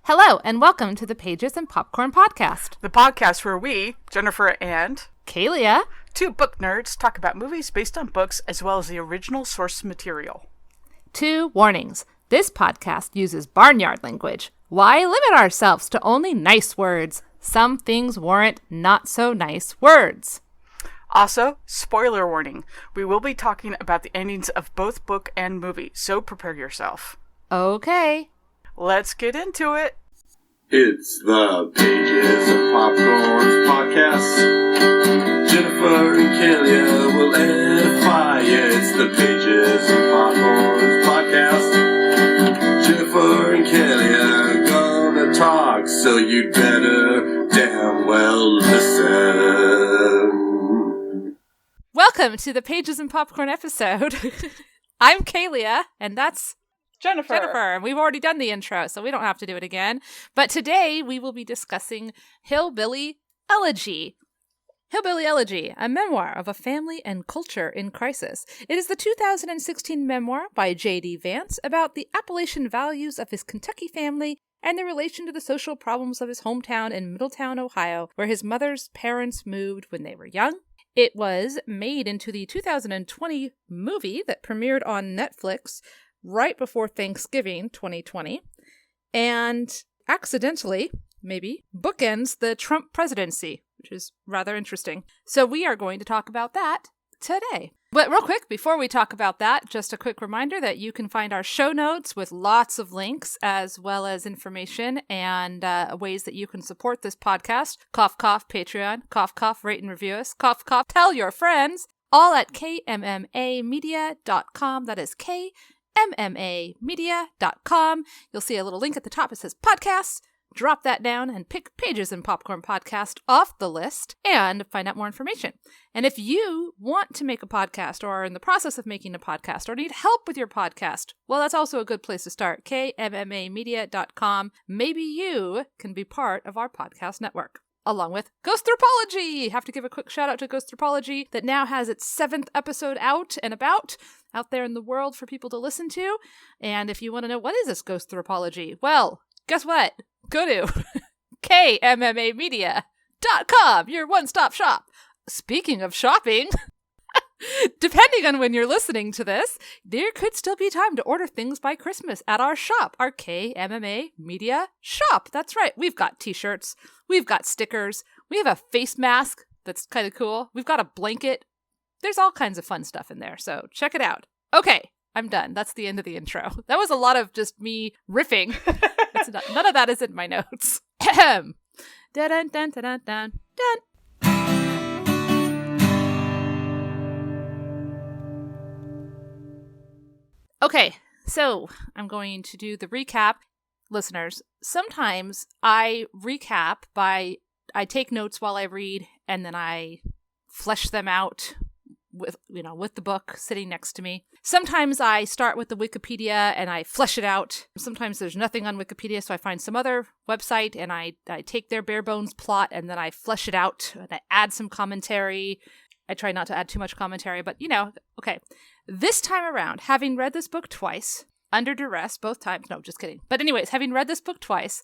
Hello, and welcome to the Pages and Popcorn Podcast. The podcast where we, Jennifer and Kaylia, two book nerds, talk about movies based on books as well as the original source material. 2 warnings. This podcast uses barnyard language. Why limit ourselves to only nice words? Some things warrant not so nice words. Also, spoiler warning, we will be talking about the endings of both book and movie, so prepare yourself. Okay. Let's get into it. It's the Pages and Popcorn Podcast. Jennifer and Kaylia will edify. It's the Pages and Popcorn Podcast. Jennifer and Kaylia are gonna talk, so you'd better damn well listen. Welcome to the Pages and Popcorn episode. I'm Kaylia, and that's Jennifer. We've already done the intro, so we don't have to do it again. But today we will be discussing Hillbilly Elegy. Hillbilly Elegy, a memoir of a family and culture in crisis. It is the 2016 memoir by J.D. Vance about the Appalachian values of his Kentucky family and their relation to the social problems of his hometown in Middletown, Ohio, where his mother's parents moved when they were young. It was made into the 2020 movie that premiered on Netflix right before Thanksgiving 2020, and accidentally, maybe, bookends the Trump presidency, which is rather interesting. So we are going to talk about that today. But real quick, before we talk about that, just a quick reminder that you can find our show notes with lots of links, as well as information and ways that you can support this podcast. Cough, cough, Patreon. Cough, cough, rate and review us. Cough, cough, tell your friends. All at kmmamedia.com. That is kmmamedia.com. You'll see a little link at the top. It says podcasts. Drop that down and pick Pages and Popcorn Podcast off the list and find out more information. And if you want to make a podcast or are in the process of making a podcast or need help with your podcast, well, that's also a good place to start. kmmamedia.com. Maybe you can be part of our podcast network. Along with Ghostropology. Have to give a quick shout out to Ghostropology that now has its 7th episode out and about out there in the world for people to listen to. And if you want to know what is this Ghostropology, well, guess what? Go to kmmamedia.com, your one-stop shop. Speaking of shopping, depending on when you're listening to this, there could still be time to order things by Christmas at our shop, our KMMA Media shop. That's right. We've got t-shirts. We've got stickers. We have a face mask that's kind of cool. We've got a blanket. There's all kinds of fun stuff in there, so check it out. Okay, I'm done. That's the end of the intro. That was a lot of just me riffing. None of that is in my notes. Dun dun dun dun dun dun. Okay, so I'm going to do the recap. Listeners, sometimes I recap I take notes while I read, and then I flesh them out with the book sitting next to me. Sometimes I start with the Wikipedia and I flesh it out. Sometimes there's nothing on Wikipedia, so I find some other website and I take their bare bones plot and then I flesh it out and I add some commentary. I try not to add too much commentary, but okay. This time around, having read this book twice, under duress both times, no, just kidding. But anyways, having read this book twice,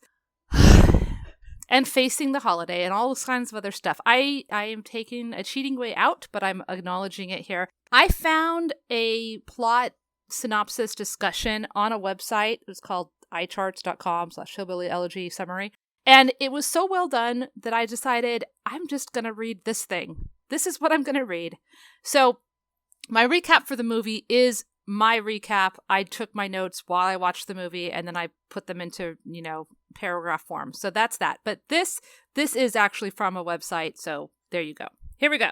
and facing the holiday and all those kinds of other stuff, I am taking a cheating way out, but I'm acknowledging it here. I found a plot synopsis discussion on a website. It was called icharts.com/Hillbilly Elegy summary. And it was so well done that I decided I'm just going to read this thing. This is what I'm going to read. So my recap for the movie is my recap. I took my notes while I watched the movie and then I put them into, paragraph form. So that's that. But this is actually from a website. So there you go. Here we go.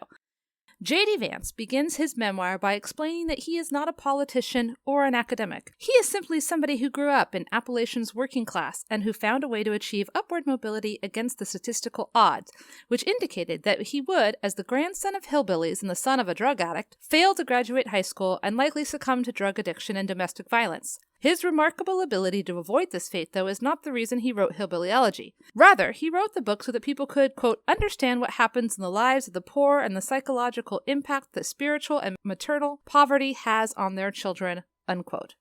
J.D. Vance begins his memoir by explaining that he is not a politician or an academic. He is simply somebody who grew up in Appalachian's working class and who found a way to achieve upward mobility against the statistical odds, which indicated that he would, as the grandson of hillbillies and the son of a drug addict, fail to graduate high school and likely succumb to drug addiction and domestic violence. His remarkable ability to avoid this fate, though, is not the reason he wrote Hillbilly Elegy. Rather, he wrote the book so that people could, quote, understand what happens in the lives of the poor and the psychological impact that spiritual and maternal poverty has on their children, unquote.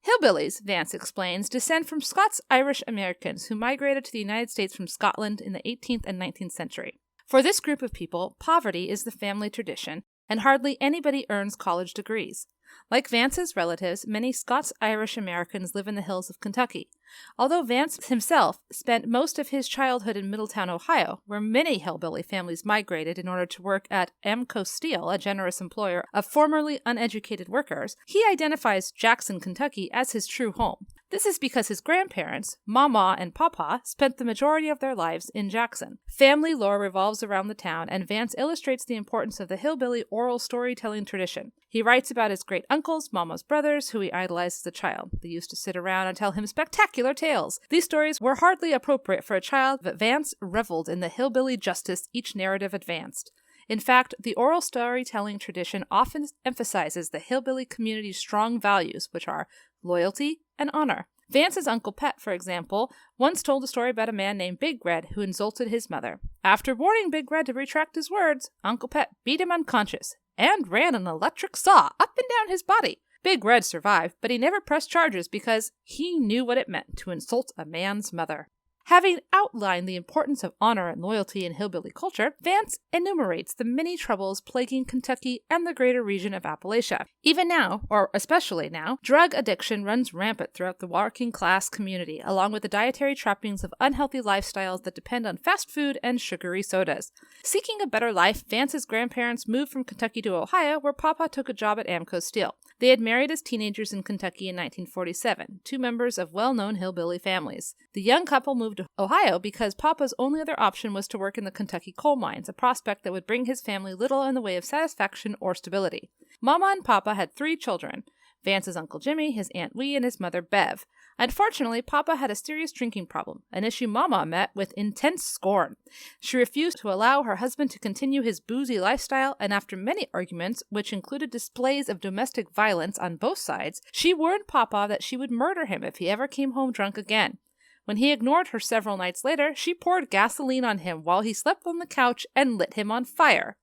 Hillbillies, Vance explains, descend from Scots-Irish Americans who migrated to the United States from Scotland in the 18th and 19th century. For this group of people, poverty is the family tradition, and hardly anybody earns college degrees. Like Vance's relatives, many Scots-Irish Americans live in the hills of Kentucky. Although Vance himself spent most of his childhood in Middletown, Ohio, where many hillbilly families migrated in order to work at Amoco Steel, a generous employer of formerly uneducated workers, he identifies Jackson, Kentucky as his true home. This is because his grandparents, Mamaw and Papa, spent the majority of their lives in Jackson. Family lore revolves around the town, and Vance illustrates the importance of the hillbilly oral storytelling tradition. He writes about his great-uncles, Mama's brothers, who he idolized as a child. They used to sit around and tell him spectacular tales. These stories were hardly appropriate for a child, but Vance reveled in the hillbilly justice each narrative advanced. In fact, the oral storytelling tradition often emphasizes the hillbilly community's strong values, which are loyalty and honor. Vance's Uncle Pet, for example, once told a story about a man named Big Red who insulted his mother. After warning Big Red to retract his words, Uncle Pet beat him unconscious and ran an electric saw up and down his body. Big Red survived, but he never pressed charges because he knew what it meant to insult a man's mother. Having outlined the importance of honor and loyalty in hillbilly culture, Vance enumerates the many troubles plaguing Kentucky and the greater region of Appalachia. Even now, or especially now, drug addiction runs rampant throughout the working class community, along with the dietary trappings of unhealthy lifestyles that depend on fast food and sugary sodas. Seeking a better life, Vance's grandparents moved from Kentucky to Ohio, where Papa took a job at Amoco Steel. They had married as teenagers in Kentucky in 1947, two members of well-known hillbilly families. The young couple moved to Ohio because Papa's only other option was to work in the Kentucky coal mines, a prospect that would bring his family little in the way of satisfaction or stability. Mama and Papa had 3 children: Vance's Uncle Jimmy, his Aunt Wee, and his mother Bev. Unfortunately, Papa had a serious drinking problem, an issue Mama met with intense scorn. She refused to allow her husband to continue his boozy lifestyle, and after many arguments, which included displays of domestic violence on both sides, she warned Papa that she would murder him if he ever came home drunk again. When he ignored her several nights later, she poured gasoline on him while he slept on the couch and lit him on fire.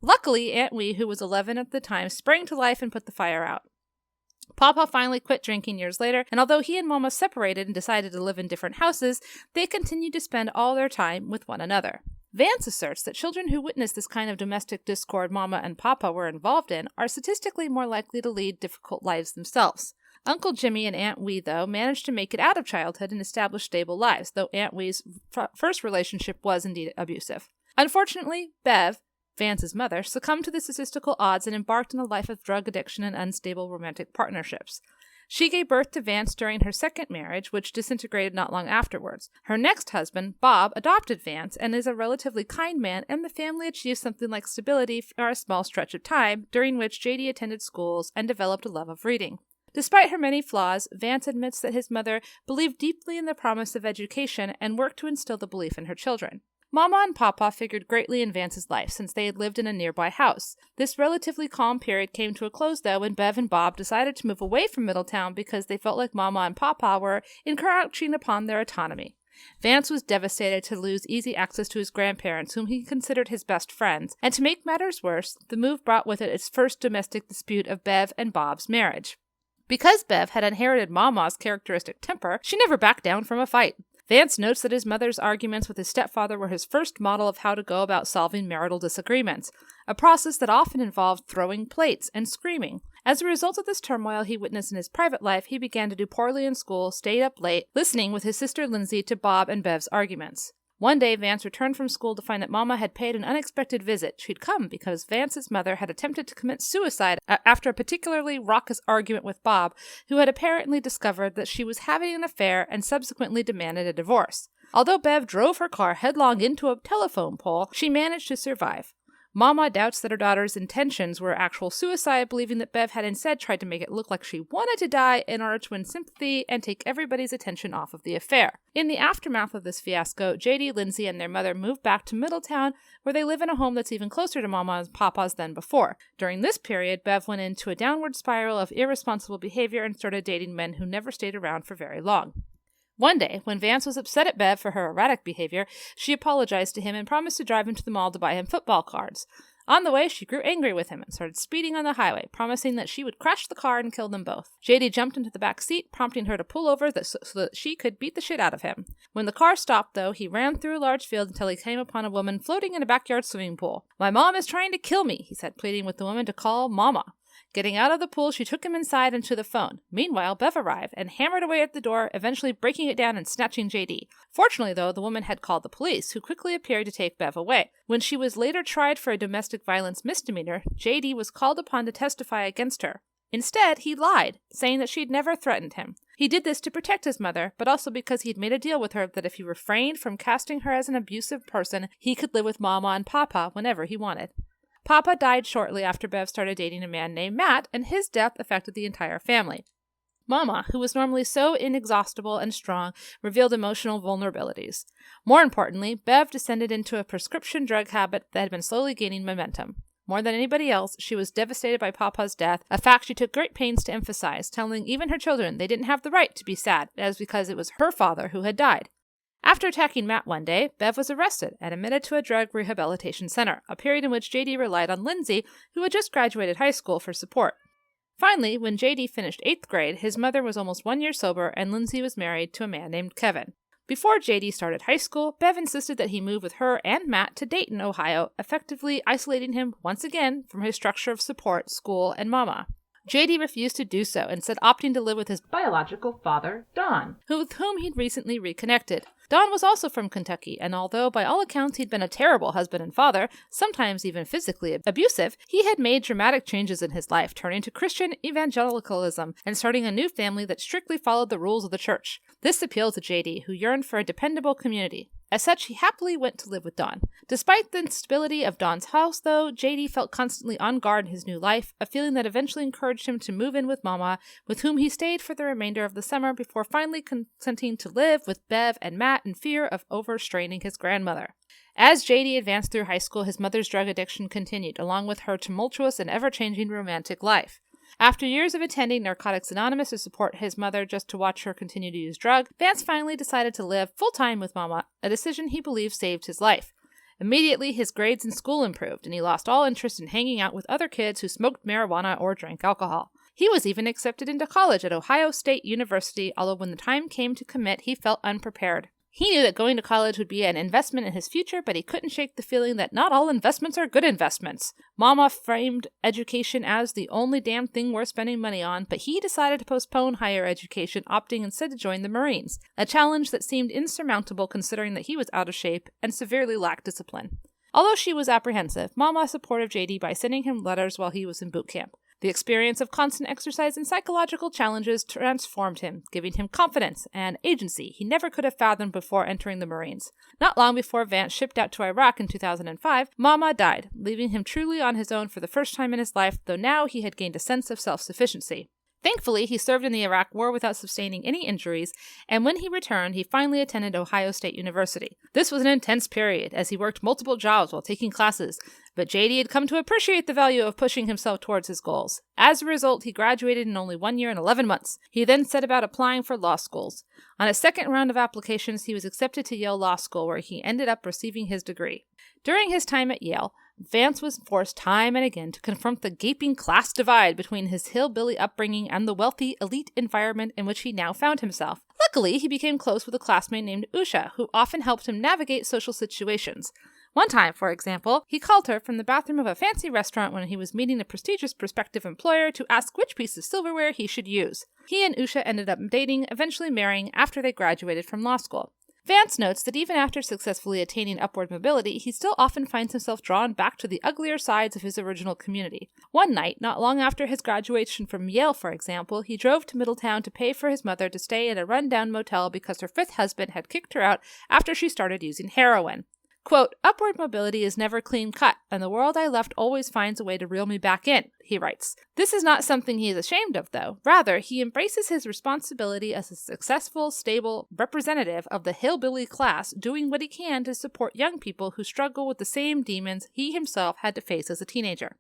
Luckily, Aunt Wee, who was 11 at the time, sprang to life and put the fire out. Papa finally quit drinking years later, and although he and Mama separated and decided to live in different houses, they continued to spend all their time with one another. Vance asserts that children who witness this kind of domestic discord Mama and Papa were involved in are statistically more likely to lead difficult lives themselves. Uncle Jimmy and Aunt Wee, though, managed to make it out of childhood and establish stable lives, though Aunt Wee's first relationship was indeed abusive. Unfortunately, Bev, Vance's mother, succumbed to the statistical odds and embarked on a life of drug addiction and unstable romantic partnerships. She gave birth to Vance during her second marriage, which disintegrated not long afterwards. Her next husband, Bob, adopted Vance and is a relatively kind man, and the family achieved something like stability for a small stretch of time, during which JD attended schools and developed a love of reading. Despite her many flaws, Vance admits that his mother believed deeply in the promise of education and worked to instill the belief in her children. Mama and Papa figured greatly in Vance's life since they had lived in a nearby house. This relatively calm period came to a close, though, when Bev and Bob decided to move away from Middletown because they felt like Mama and Papa were encroaching upon their autonomy. Vance was devastated to lose easy access to his grandparents, whom he considered his best friends, and to make matters worse, the move brought with it its first domestic dispute of Bev and Bob's marriage. Because Bev had inherited Mama's characteristic temper, she never backed down from a fight. Vance notes that his mother's arguments with his stepfather were his first model of how to go about solving marital disagreements, a process that often involved throwing plates and screaming. As a result of this turmoil he witnessed in his private life, he began to do poorly in school, stayed up late, listening with his sister Lindsey to Bob and Bev's arguments. One day, Vance returned from school to find that Mama had paid an unexpected visit. She'd come because Vance's mother had attempted to commit suicide after a particularly raucous argument with Bob, who had apparently discovered that she was having an affair and subsequently demanded a divorce. Although Bev drove her car headlong into a telephone pole, she managed to survive. Mama doubts that her daughter's intentions were actual suicide, believing that Bev had instead tried to make it look like she wanted to die in order to win sympathy and take everybody's attention off of the affair. In the aftermath of this fiasco, JD, Lindsey, and their mother moved back to Middletown, where they live in a home that's even closer to Mama and Papa's than before. During this period, Bev went into a downward spiral of irresponsible behavior and started dating men who never stayed around for very long. One day, when Vance was upset at Bev for her erratic behavior, she apologized to him and promised to drive him to the mall to buy him football cards. On the way, she grew angry with him and started speeding on the highway, promising that she would crash the car and kill them both. JD jumped into the back seat, prompting her to pull over so that she could beat the shit out of him. When the car stopped, though, he ran through a large field until he came upon a woman floating in a backyard swimming pool. "My mom is trying to kill me," he said, pleading with the woman to call Mama. Getting out of the pool, she took him inside and to the phone. Meanwhile, Bev arrived and hammered away at the door, eventually breaking it down and snatching JD. Fortunately, though, the woman had called the police, who quickly appeared to take Bev away. When she was later tried for a domestic violence misdemeanor, JD was called upon to testify against her. Instead, he lied, saying that she'd never threatened him. He did this to protect his mother, but also because he'd made a deal with her that if he refrained from casting her as an abusive person, he could live with Mama and Papa whenever he wanted. Papa died shortly after Bev started dating a man named Matt, and his death affected the entire family. Mama, who was normally so inexhaustible and strong, revealed emotional vulnerabilities. More importantly, Bev descended into a prescription drug habit that had been slowly gaining momentum. More than anybody else, she was devastated by Papa's death, a fact she took great pains to emphasize, telling even her children they didn't have the right to be sad, as because it was her father who had died. After attacking Matt one day, Bev was arrested and admitted to a drug rehabilitation center, a period in which JD relied on Lindsey, who had just graduated high school, for support. Finally, when JD finished 8th grade, his mother was almost 1 year sober and Lindsey was married to a man named Kevin. Before JD started high school, Bev insisted that he move with her and Matt to Dayton, Ohio, effectively isolating him once again from his structure of support, school, and Mama. JD refused to do so, instead opting to live with his biological father, Don, with whom he'd recently reconnected. Don was also from Kentucky, and although by all accounts he'd been a terrible husband and father, sometimes even physically abusive, he had made dramatic changes in his life, turning to Christian evangelicalism and starting a new family that strictly followed the rules of the church. This appealed to JD, who yearned for a dependable community. As such, he happily went to live with Don. Despite the instability of Don's house, though, JD felt constantly on guard in his new life, a feeling that eventually encouraged him to move in with Mama, with whom he stayed for the remainder of the summer before finally consenting to live with Bev and Matt in fear of overstraining his grandmother. As JD advanced through high school, his mother's drug addiction continued, along with her tumultuous and ever-changing romantic life. After years of attending Narcotics Anonymous to support his mother just to watch her continue to use drugs, Vance finally decided to live full-time with Mama, a decision he believed saved his life. Immediately, his grades in school improved, and he lost all interest in hanging out with other kids who smoked marijuana or drank alcohol. He was even accepted into college at Ohio State University, although when the time came to commit, he felt unprepared. He knew that going to college would be an investment in his future, but he couldn't shake the feeling that not all investments are good investments. Mama framed education as the only damn thing worth spending money on, but he decided to postpone higher education, opting instead to join the Marines, a challenge that seemed insurmountable considering that he was out of shape and severely lacked discipline. Although she was apprehensive, Mama supported JD by sending him letters while he was in boot camp. The experience of constant exercise and psychological challenges transformed him, giving him confidence and agency he never could have fathomed before entering the Marines. Not long before Vance shipped out to Iraq in 2005, Mama died, leaving him truly on his own for the first time in his life, though now he had gained a sense of self-sufficiency. Thankfully, he served in the Iraq War without sustaining any injuries, and when he returned, he finally attended Ohio State University. This was an intense period, as he worked multiple jobs while taking classes, but JD had come to appreciate the value of pushing himself towards his goals. As a result, he graduated in only 1 year and 11 months. He then set about applying for law schools. On a second round of applications, he was accepted to Yale Law School, where he ended up receiving his degree. During his time at Yale, Vance was forced time and again to confront the gaping class divide between his hillbilly upbringing and the wealthy, elite environment in which he now found himself. Luckily, he became close with a classmate named Usha, who often helped him navigate social situations. One time, for example, he called her from the bathroom of a fancy restaurant when he was meeting a prestigious prospective employer to ask which piece of silverware he should use. He and Usha ended up dating, eventually marrying after they graduated from law school. Vance notes that even after successfully attaining upward mobility, he still often finds himself drawn back to the uglier sides of his original community. One night, not long after his graduation from Yale, for example, he drove to Middletown to pay for his mother to stay in a run-down motel because her fifth husband had kicked her out after she started using heroin. Quote, "Upward mobility is never clean-cut, and the world I left always finds a way to reel me back in," he writes. This is not something he is ashamed of, though. Rather, he embraces his responsibility as a successful, stable representative of the hillbilly class, doing what he can to support young people who struggle with the same demons he himself had to face as a teenager.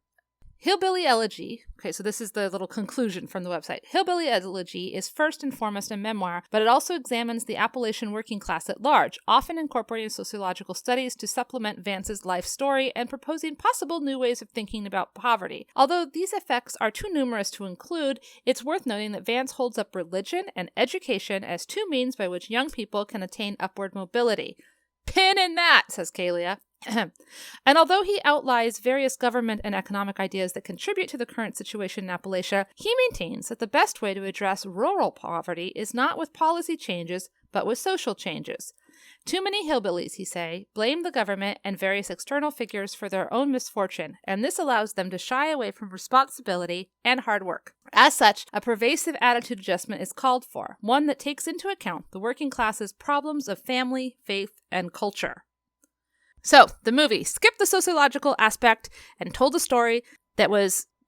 Hillbilly Elegy, okay, so this is the little conclusion from the website. Hillbilly Elegy is first and foremost a memoir, but it also examines the Appalachian working class at large, often incorporating sociological studies to supplement Vance's life story and proposing possible new ways of thinking about poverty. Although these effects are too numerous to include, it's worth noting that Vance holds up religion and education as two means by which young people can attain upward mobility. Pin in that, says Kaylia. And although he outlines various government and economic ideas that contribute to the current situation in Appalachia, he maintains that the best way to address rural poverty is not with policy changes, but with social changes. Too many hillbillies, he say, blame the government and various external figures for their own misfortune, and this allows them to shy away from responsibility and hard work. As such, a pervasive attitude adjustment is called for, one that takes into account the working class's problems of family, faith, and culture. So, the movie skipped the sociological aspect and told a story that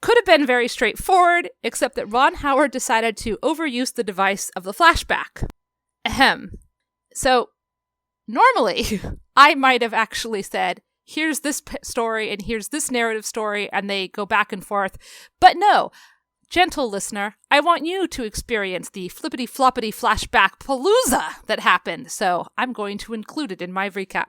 could have been very straightforward, except that Ron Howard decided to overuse the device of the flashback. Ahem. So, normally, I might have actually said, here's this story and here's this narrative story, and they go back and forth. But no, gentle listener, I want you to experience the flippity-floppity flashback palooza that happened, so I'm going to include it in my recap.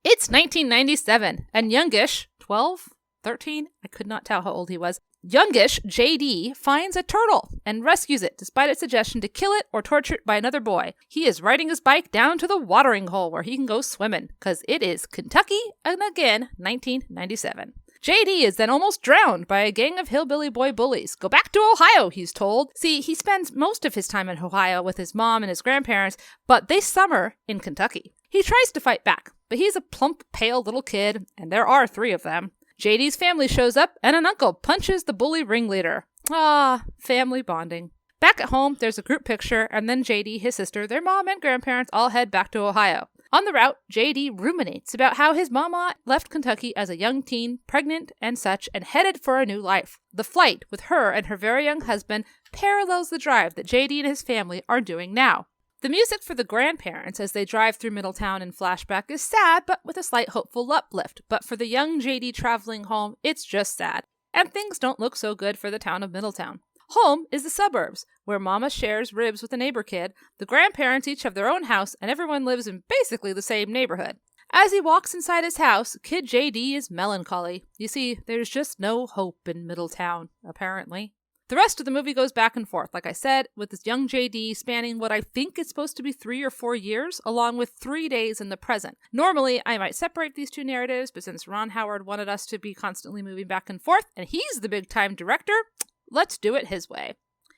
It's 1997, and youngish, 12, 13, I could not tell how old he was, youngish JD finds a turtle and rescues it despite its suggestion to kill it or torture it by another boy. He is riding his bike down to the watering hole where he can go swimming, because it is Kentucky, and again, 1997. JD is then almost drowned by a gang of hillbilly boy bullies. Go back to Ohio, he's told. See, he spends most of his time in Ohio with his mom and his grandparents, but they summer in Kentucky. He tries to fight back, but he's a plump, pale little kid, and there are 3 of them. JD's family shows up, and an uncle punches the bully ringleader. Ah, family bonding. Back at home, there's a group picture, and then JD, his sister, their mom, and grandparents all head back to Ohio. On the route, JD ruminates about how his mama left Kentucky as a young teen, pregnant and such, and headed for a new life. The flight with her and her very young husband parallels the drive that JD and his family are doing now. The music for the grandparents as they drive through Middletown in flashback is sad, but with a slight hopeful uplift. But for the young JD traveling home, it's just sad. And things don't look so good for the town of Middletown. Home is the suburbs, where Mama shares ribs with a neighbor kid, the grandparents each have their own house, and everyone lives in basically the same neighborhood. As he walks inside his house, kid JD is melancholy. You see, there's just no hope in Middletown, apparently. The rest of the movie goes back and forth, like I said, with this young JD spanning what I think is supposed to be 3 or 4 years, along with 3 days in the present. Normally, I might separate these two narratives, but since Ron Howard wanted us to be constantly moving back and forth, and he's the big-time director, let's do it his way.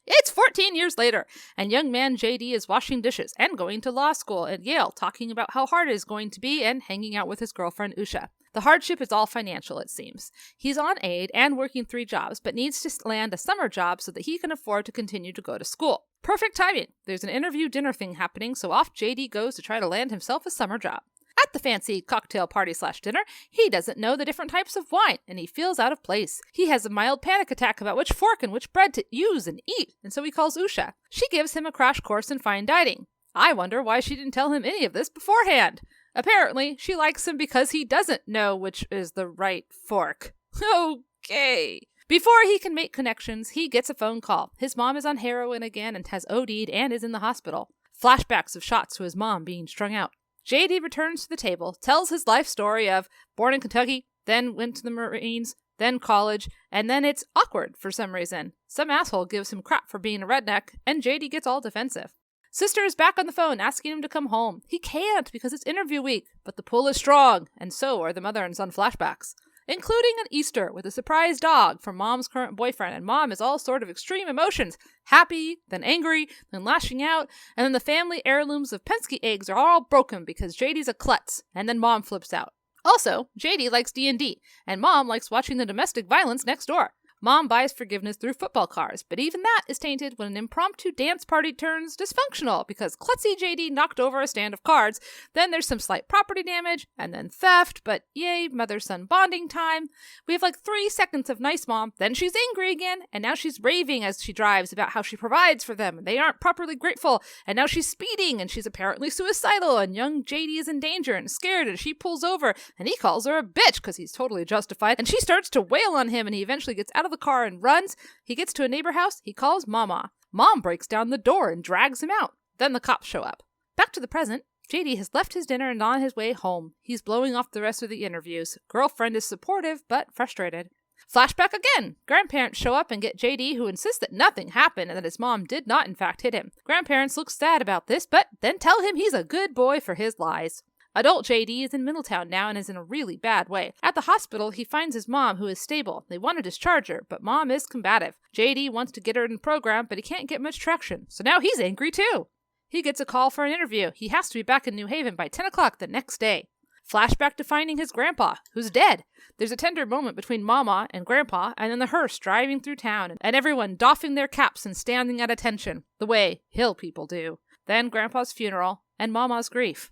It's 14 years later, and young man JD is washing dishes and going to law school at Yale, talking about how hard it is going to be and hanging out with his girlfriend Usha. The hardship is all financial, it seems. He's on aid and working 3 jobs, but needs to land a summer job so that he can afford to continue to go to school. Perfect timing. There's an interview dinner thing happening, so off JD goes to try to land himself a summer job. At the fancy cocktail party/dinner, he doesn't know the different types of wine, and he feels out of place. He has a mild panic attack about which fork and which bread to use and eat, and so he calls Usha. She gives him a crash course in fine dining. I wonder why she didn't tell him any of this beforehand. Apparently, she likes him because he doesn't know which is the right fork. Okay. Before he can make connections, he gets a phone call. His mom is on heroin again and has OD'd and is in the hospital. Flashbacks of shots to his mom being strung out. JD returns to the table, tells his life story of born in Kentucky, then went to the Marines, then college, and then it's awkward for some reason. Some asshole gives him crap for being a redneck, and JD gets all defensive. Sister is back on the phone asking him to come home. He can't because it's interview week, but the pull is strong, and so are the mother and son flashbacks. Including an Easter with a surprise dog from Mom's current boyfriend, and Mom is all sort of extreme emotions. Happy, then angry, then lashing out, and then the family heirlooms of Penske eggs are all broken because JD's a klutz, and then Mom flips out. Also, JD likes D&D, and Mom likes watching the domestic violence next door. Mom buys forgiveness through football cars, but even that is tainted when an impromptu dance party turns dysfunctional because klutzy JD knocked over a stand of cards. Then there's some slight property damage, and then theft, but yay, mother-son bonding time. We have like 3 seconds of nice mom, then she's angry again, and now she's raving as she drives about how she provides for them, and they aren't properly grateful, and now she's speeding, and she's apparently suicidal, and young JD is in danger and scared, and she pulls over, and he calls her a bitch because he's totally justified, and she starts to wail on him, and he eventually gets out of the car and runs. He gets to a neighbor house. He calls Mamaw. Mom breaks down the door and drags him out. Then the cops show up. Back to the present. JD has left his dinner and on his way home. He's blowing off the rest of the interviews. Girlfriend is supportive, but frustrated. Flashback again. Grandparents show up and get JD, who insists that nothing happened and that his mom did not in fact hit him. Grandparents look sad about this, but then tell him he's a good boy for his lies. Adult JD is in Middletown now and is in a really bad way. At the hospital, he finds his mom, who is stable. They want to discharge her, but mom is combative. JD wants to get her in the program, but he can't get much traction, so now he's angry too. He gets a call for an interview. He has to be back in New Haven by 10 o'clock the next day. Flashback to finding his grandpa, who's dead. There's a tender moment between Mamaw and Grandpa, and then the hearse driving through town, and everyone doffing their caps and standing at attention, the way hill people do. Then Grandpa's funeral, and Mamaw's grief.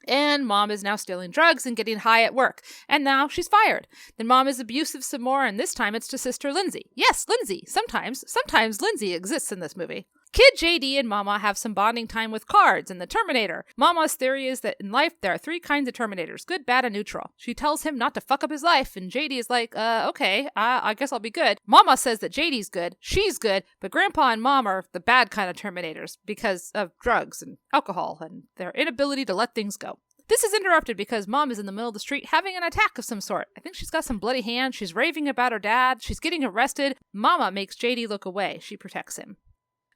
And Mom is now stealing drugs and getting high at work, and now she's fired. Then Mom is abusive some more, and this time it's to Sister Lindsey. Yes, Lindsey. Sometimes Lindsey exists in this movie. Kid JD and Mamaw have some bonding time with cards and the Terminator. Mamaw's theory is that in life there are 3 kinds of Terminators, good, bad, and neutral. She tells him not to fuck up his life, and JD is like, okay, I guess I'll be good. Mamaw says that JD's good, she's good, but Grandpa and Mom are the bad kind of Terminators because of drugs and alcohol and their inability to let things go. This is interrupted because Mom is in the middle of the street having an attack of some sort. I think she's got some bloody hands, she's raving about her dad, she's getting arrested. Mamaw makes JD look away. She protects him.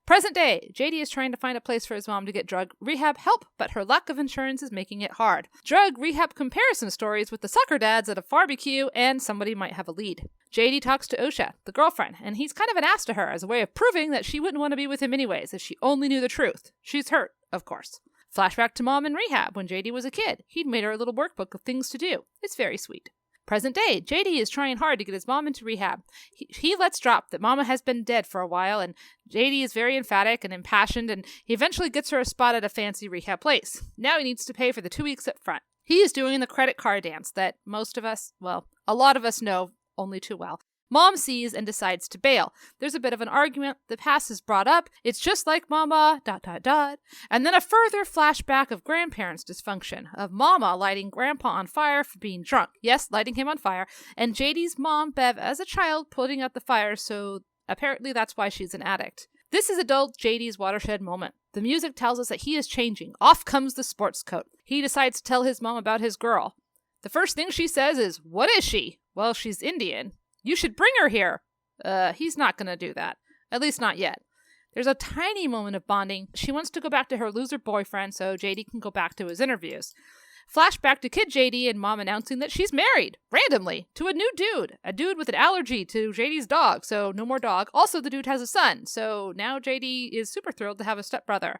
Present day, JD is trying to find a place for his mom to get drug rehab help, but her lack of insurance is making it hard. Drug rehab comparison stories with the soccer dads at a barbecue, and somebody might have a lead. JD talks to Osha, the girlfriend, and he's kind of an ass to her as a way of proving that she wouldn't want to be with him anyways if she only knew the truth. She's hurt, of course. Flashback to Mom in rehab when JD was a kid. He'd made her a little workbook of things to do. It's very sweet. Present day, JD is trying hard to get his mom into rehab. He lets drop that Mama has been dead for a while, and JD is very emphatic and impassioned, and he eventually gets her a spot at a fancy rehab place. Now he needs to pay for the 2 weeks up front. He is doing the credit card dance that most of us, well, a lot of us know only too well. Mom sees and decides to bail. There's a bit of an argument. The past is brought up. It's just like Mama, ... And then a further flashback of grandparents' dysfunction, of Mama lighting Grandpa on fire for being drunk. Yes, lighting him on fire. And JD's mom, Bev, as a child, putting out the fire, so apparently that's why she's an addict. This is adult JD's watershed moment. The music tells us that he is changing. Off comes the sports coat. He decides to tell his mom about his girl. The first thing she says is, "What is she?" "Well, she's Indian." "You should bring her here." He's not going to do that. At least not yet. There's a tiny moment of bonding. She wants to go back to her loser boyfriend so JD can go back to his interviews. Flashback to kid JD and Mom announcing that she's married, randomly, to a new dude. A dude with an allergy to JD's dog, so no more dog. Also, the dude has a son, so now JD is super thrilled to have a stepbrother.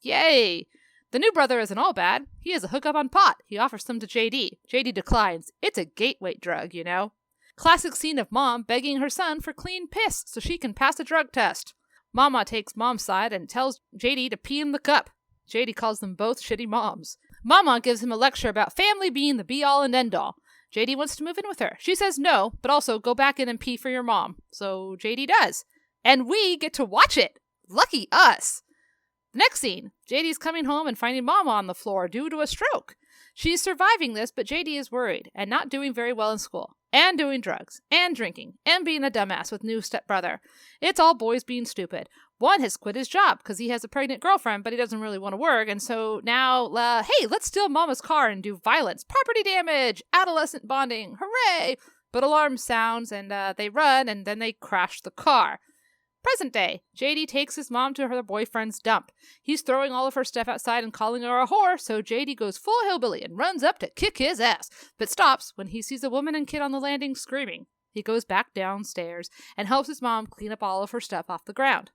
Yay! The new brother isn't all bad. He has a hookup on pot. He offers some to JD. JD declines. It's a gateway drug, you know? Classic scene of Mom begging her son for clean piss so she can pass a drug test. Mama takes Mom's side and tells JD to pee in the cup. JD calls them both shitty moms. Mama gives him a lecture about family being the be-all and end-all. JD wants to move in with her. She says no, but also go back in and pee for your mom. So JD does. And we get to watch it. Lucky us. Next scene, JD's coming home and finding Mama on the floor due to a stroke. She's surviving this, but JD is worried and not doing very well in school. And doing drugs, and drinking, and being a dumbass with new stepbrother. It's all boys being stupid. One has quit his job because he has a pregnant girlfriend, but he doesn't really want to work, and so now, hey, let's steal Mama's car and do violence, property damage, adolescent bonding, hooray! But alarm sounds, and they run, and then they crash the car. Present day, JD takes his mom to her boyfriend's dump. He's throwing all of her stuff outside and calling her a whore, so JD goes full hillbilly and runs up to kick his ass, but stops when he sees a woman and kid on the landing screaming. He goes back downstairs and helps his mom clean up all of her stuff off the ground.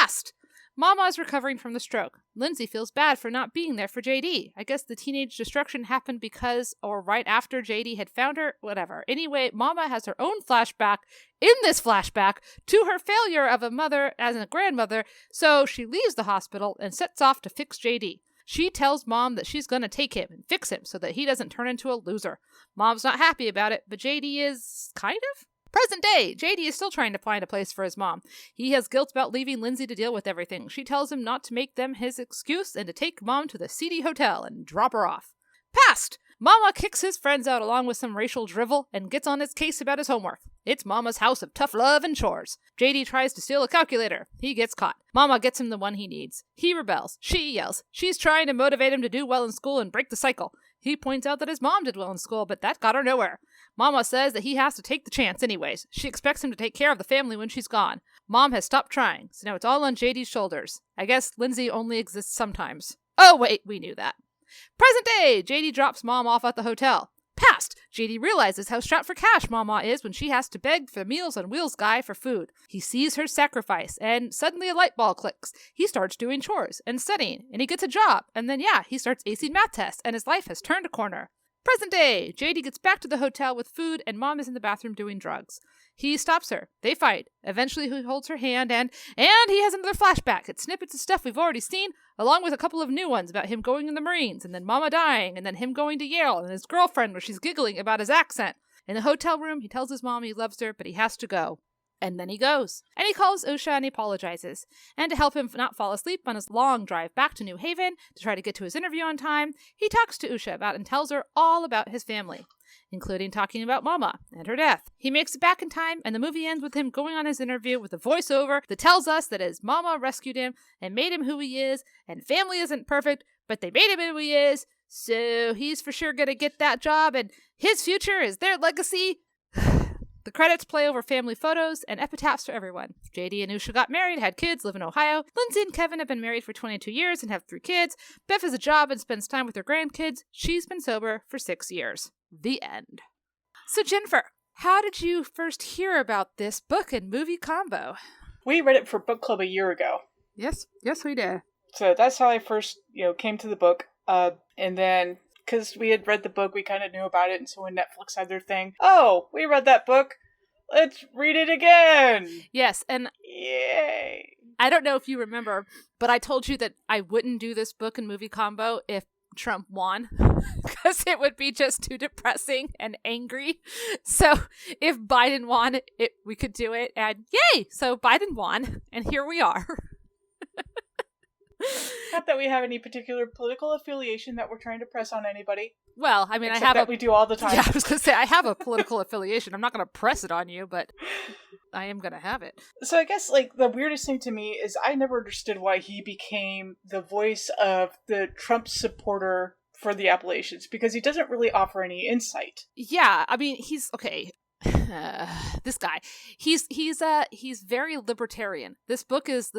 Past! Mama is recovering from the stroke. Lindsey feels bad for not being there for JD. I guess the teenage destruction happened because or right after JD had found her. Whatever. Anyway, Mama has her own flashback in this flashback to her failure of a mother as a grandmother, so she leaves the hospital and sets off to fix JD. She tells Mom that she's going to take him and fix him so that he doesn't turn into a loser. Mom's not happy about it, but JD is kind of? Present day, JD is still trying to find a place for his mom. He has guilt about leaving Lindsey to deal with everything. She tells him not to make them his excuse and to take Mom to the seedy hotel and drop her off. Past! Mama kicks his friends out along with some racial drivel and gets on his case about his homework. It's Mama's house of tough love and chores. JD tries to steal a calculator. He gets caught. Mama gets him the one he needs. He rebels. She yells. She's trying to motivate him to do well in school and break the cycle. He points out that his mom did well in school, but that got her nowhere. Mama says that he has to take the chance anyways. She expects him to take care of the family when she's gone. Mom has stopped trying, so now it's all on JD's shoulders. I guess Lindsey only exists sometimes. Oh wait, we knew that. Present day! JD drops Mom off at the hotel. Past! JD realizes how strapped for cash Mama is when she has to beg for the Meals on Wheels guy for food. He sees her sacrifice, and suddenly a light bulb clicks. He starts doing chores and studying, and he gets a job, and then he starts acing math tests, and his life has turned a corner. Present day! JD gets back to the hotel with food, and Mom is in the bathroom doing drugs. He stops her. They fight. Eventually he holds her hand, and he has another flashback. It's snippets of stuff we've already seen, along with a couple of new ones about him going in the Marines, and then Mama dying, and then him going to Yale, and his girlfriend where she's giggling about his accent. In the hotel room, he tells his mom he loves her, but he has to go. And then he goes. And he calls Usha and he apologizes. And to help him not fall asleep on his long drive back to New Haven to try to get to his interview on time, he talks to Usha about and tells her all about his family, including talking about Mama and her death. He makes it back in time, and the movie ends with him going on his interview with a voiceover that tells us that his Mama rescued him and made him who he is, and family isn't perfect, but they made him who he is, so he's for sure gonna get that job, and his future is their legacy. The credits play over family photos and epitaphs for everyone. JD and Usha got married, had kids, live in Ohio. Lindsey and Kevin have been married for 22 years and have 3 kids. Beth has a job and spends time with her grandkids. She's been sober for 6 years. The end. So Jennifer, how did you first hear about this book and movie combo? We read it for book club a year ago. Yes we did. So that's how I first, came to the book. And then, because we had read the book, we kind of knew about it, and so when Netflix had their thing, oh, we read that book, let's read it again! Yes, and yay! I don't know if you remember, but I told you that I wouldn't do this book and movie combo if Trump won, because it would be just too depressing and angry. So if Biden won, we could do it, and yay! So Biden won, and here we are. Not that we have any particular political affiliation that we're trying to press on anybody. Well, I mean, I have that we do all the time. Yeah, I was going to say, I have a political affiliation. I'm not going to press it on you, but I am going to have it. So I guess, the weirdest thing to me is I never understood why he became the voice of the Trump supporter for the Appalachians, because he doesn't really offer any insight. Yeah, I mean, he's, okay. This guy, he's very libertarian. This book is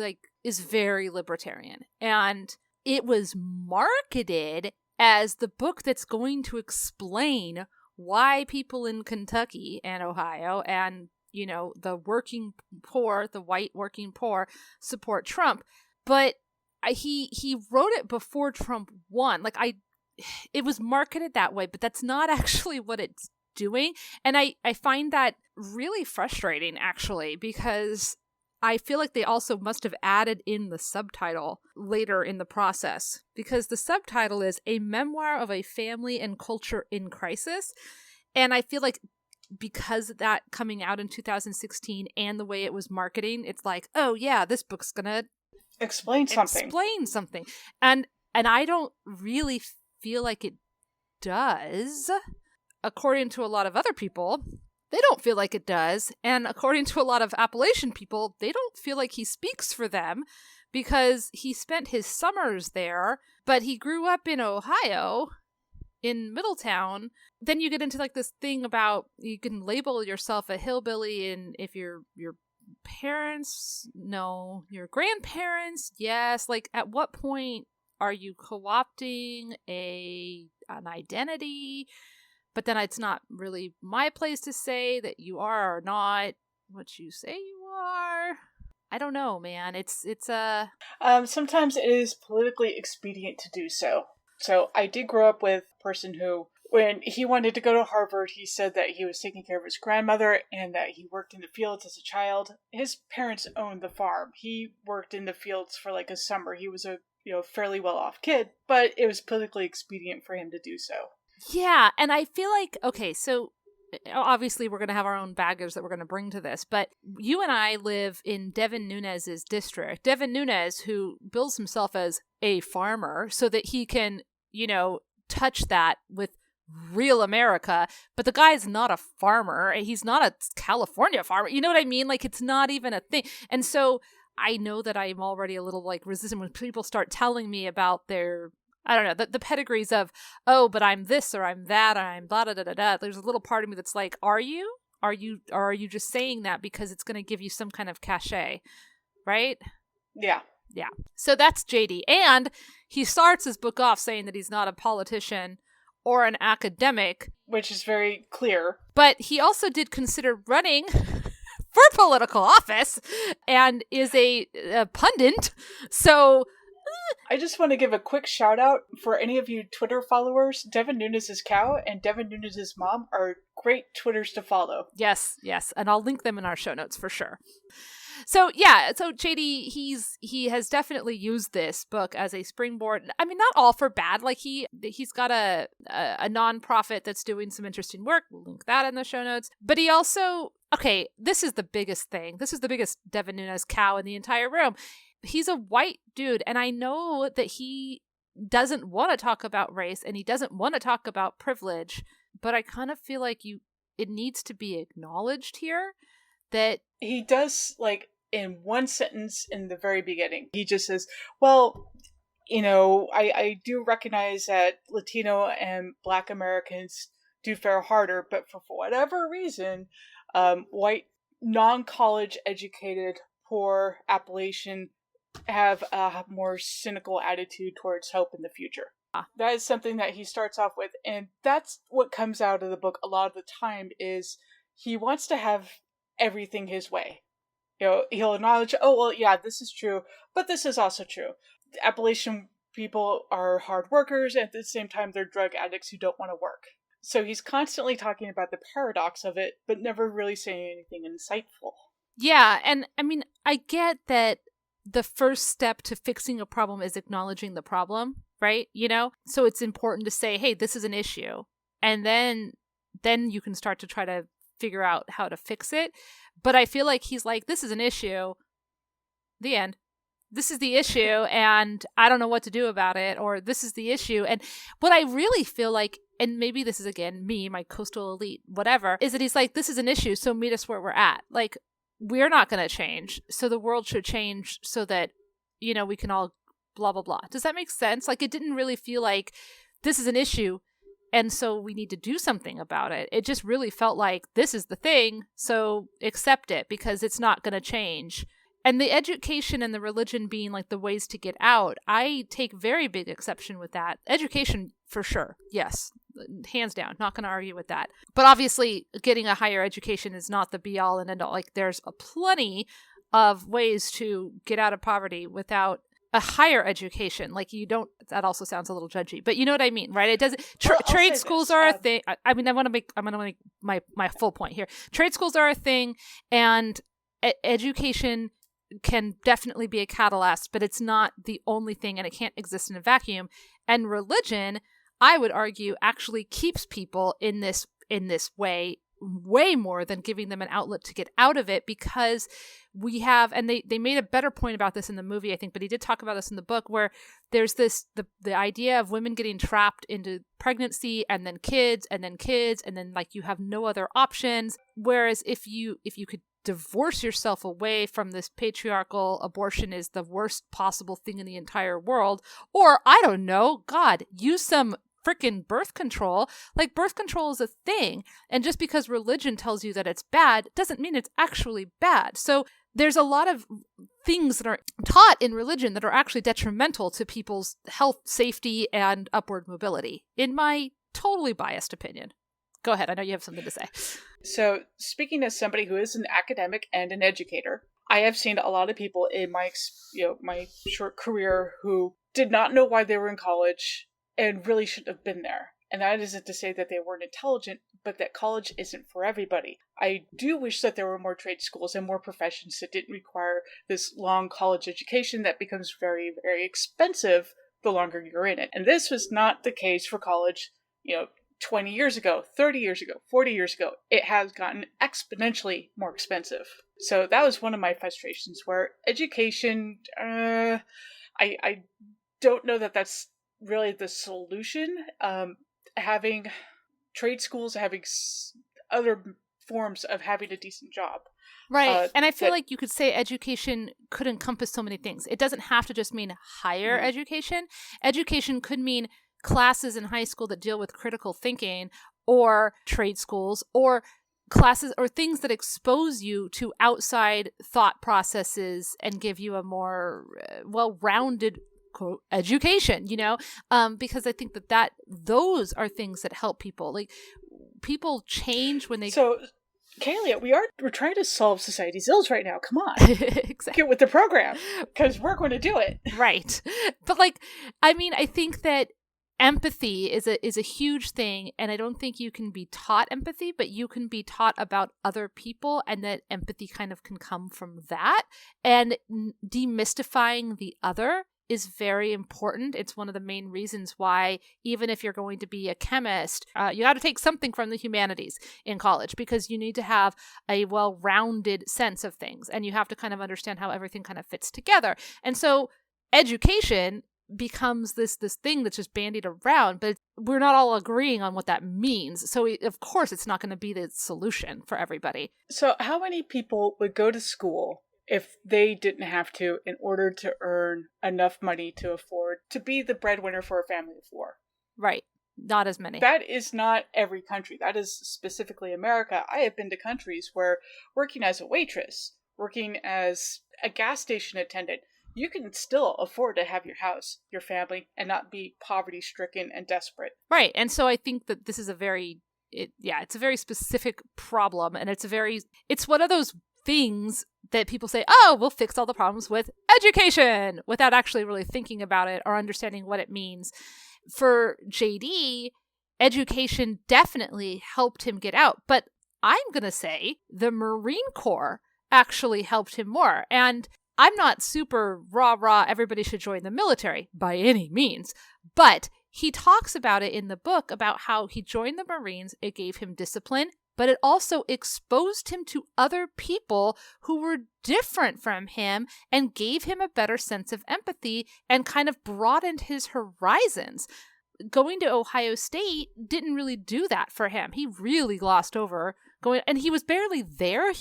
very libertarian, and it was marketed as the book that's going to explain why people in Kentucky and Ohio and the working poor, the white working poor, support Trump. But he wrote it before Trump won. It was marketed that way, but that's not actually what it's doing. And I find that really frustrating, actually, because I feel like they also must have added in the subtitle later in the process, because the subtitle is A Memoir of a Family and Culture in Crisis. And I feel like because of that coming out in 2016 and the way it was marketing, it's like, oh yeah, this book's gonna explain something. And I don't really feel like it does. According to a lot of other people, they don't feel like it does. And according to a lot of Appalachian people, they don't feel like he speaks for them because he spent his summers there, but he grew up in Ohio, in Middletown. Then you get into this thing about you can label yourself a hillbilly, and if your parents, no, your grandparents, yes. At what point are you co-opting an identity? But then it's not really my place to say that you are or not what you say you are. I don't know, man. It's sometimes it is politically expedient to do so. So I did grow up with a person who, when he wanted to go to Harvard, he said that he was taking care of his grandmother and that he worked in the fields as a child. His parents owned the farm. He worked in the fields for a summer. He was a fairly well-off kid, but it was politically expedient for him to do so. Yeah, and I feel like, okay, so obviously we're going to have our own baggage that we're going to bring to this, but you and I live in Devin Nunes's district. Devin Nunes, who bills himself as a farmer so that he can, touch that with real America, but the guy's not a farmer. He's not a California farmer. You know what I mean? Like, it's not even a thing. And so I know that I'm already a little like resistant when people start telling me about their, I don't know, the pedigrees of, oh, but I'm this or I'm that or I'm blah, blah, blah, blah, blah. There's a little part of me that's like, are you? Are you just saying that because it's going to give you some kind of cachet, right? Yeah. Yeah. So that's JD. And he starts his book off saying that he's not a politician or an academic. Which is very clear. But he also did consider running for political office and is a pundit. So I just want to give a quick shout out for any of you Twitter followers. Devin Nunes' cow and Devin Nunes' mom are great Twitters to follow. Yes. And I'll link them in our show notes for sure. So yeah, so JD, he has definitely used this book as a springboard. I mean, not all for bad. Like he's got a nonprofit that's doing some interesting work. We'll link that in the show notes. But he also, okay, this is the biggest thing. This is the biggest Devin Nunes cow in the entire room. He's a white dude, and I know that he doesn't want to talk about race and he doesn't want to talk about privilege, but I kind of feel like it needs to be acknowledged here that he does, like, in one sentence in the very beginning. He just says, well, you know, I do recognize that Latino and Black Americans do fare harder, but for whatever reason, white, non-college educated, poor Appalachian have a more cynical attitude towards hope in the future. That is something that he starts off with, and that's what comes out of the book a lot of the time is he wants to have everything his way. You know, he'll acknowledge, oh, well, yeah, this is true, but this is also true. The Appalachian people are hard workers, and at the same time, they're drug addicts who don't want to work. So he's constantly talking about the paradox of it, but never really saying anything insightful. Yeah, and I mean, I get that the first step to fixing a problem is acknowledging the problem, right? You know? So it's important to say, hey, this is an issue. And then you can start to try to figure out how to fix it. But I feel like he's like, this is an issue. The end. This is the issue, and I don't know what to do about it, or this is the issue. And what I really feel like, and maybe this is, again, me, my coastal elite, whatever, is that he's like, this is an issue, so meet us where we're at. Like, we're not going to change, so the world should change so that, you know, we can all blah, blah, blah. Does that make sense? Like, it didn't really feel like this is an issue, and so we need to do something about it. It just really felt like this is the thing, so accept it because it's not going to change. And the education and the religion being like the ways to get out, I take very big exception with that. Education, for sure. Yes. Hands down. Not going to argue with that. But obviously, getting a higher education is not the be all and end all. Like, there's plenty of ways to get out of poverty without a higher education. Like, you don't, that also sounds a little judgy, but you know what I mean, right? It doesn't, trade schools are a thing. I mean, I'm going to make my full point here. Trade schools are a thing, and education can definitely be a catalyst, but it's not the only thing, and it can't exist in a vacuum. And religion, I would argue, actually keeps people in this way more than giving them an outlet to get out of it, because we have, and they made a better point about this in the movie, I think, but he did talk about this in the book, where there's this the idea of women getting trapped into pregnancy and then kids and then like you have no other options. Whereas if you could divorce yourself away from this patriarchal, abortion is the worst possible thing in the entire world, or I don't know, God, use some freaking birth control. Like, birth control is a thing, and just because religion tells you that it's bad doesn't mean it's actually bad. So there's a lot of things that are taught in religion that are actually detrimental to people's health, safety, and upward mobility, in my totally biased opinion. Go ahead. I know you have something to say. So, speaking as somebody who is an academic and an educator, I have seen a lot of people in my short career who did not know why they were in college and really shouldn't have been there. And that isn't to say that they weren't intelligent, but that college isn't for everybody. I do wish that there were more trade schools and more professions that didn't require this long college education that becomes very, very expensive the longer you're in it. And this was not the case for college, 20 years ago, 30 years ago, 40 years ago. It has gotten exponentially more expensive. So that was one of my frustrations, where education, I don't know that that's really the solution. Having trade schools, having other forms of having a decent job. Right. And I feel like you could say education could encompass so many things. It doesn't have to just mean higher education. Education could mean classes in high school that deal with critical thinking, or trade schools, or classes or things that expose you to outside thought processes and give you a more well-rounded quote education, because I think that those are things that help people. Like, people change when they Kaylia, we're trying to solve society's ills right now. Come on. Exactly. Get with the program, because we're going to do it. Right. But I think that empathy is a huge thing, and I don't think you can be taught empathy, but you can be taught about other people, and that empathy kind of can come from that. And demystifying the other is very important. It's one of the main reasons why, even if you're going to be a chemist, you got to take something from the humanities in college, because you need to have a well-rounded sense of things, and you have to kind of understand how everything kind of fits together. And so education becomes this thing that's just bandied around, but we're not all agreeing on what that means. So of course it's not going to be the solution for everybody. So how many people would go to school if they didn't have to, in order to earn enough money to afford to be the breadwinner for a family of four? Right. Not as many. That is not every country. That is specifically America. I have been to countries where working as a waitress, working as a gas station attendant, you can still afford to have your house, your family, and not be poverty-stricken and desperate. Right. And so I think that this is it's a very specific problem, and it's one of those things that people say, oh, we'll fix all the problems with education, without actually really thinking about it or understanding what it means. For JD, education definitely helped him get out. But I'm going to say the Marine Corps actually helped him more. And I'm not super rah, everybody should join the military by any means. But he talks about it in the book, about how he joined the Marines. It gave him discipline, but it also exposed him to other people who were different from him and gave him a better sense of empathy and kind of broadened his horizons. Going to Ohio State didn't really do that for him. He really glossed over and he was barely there.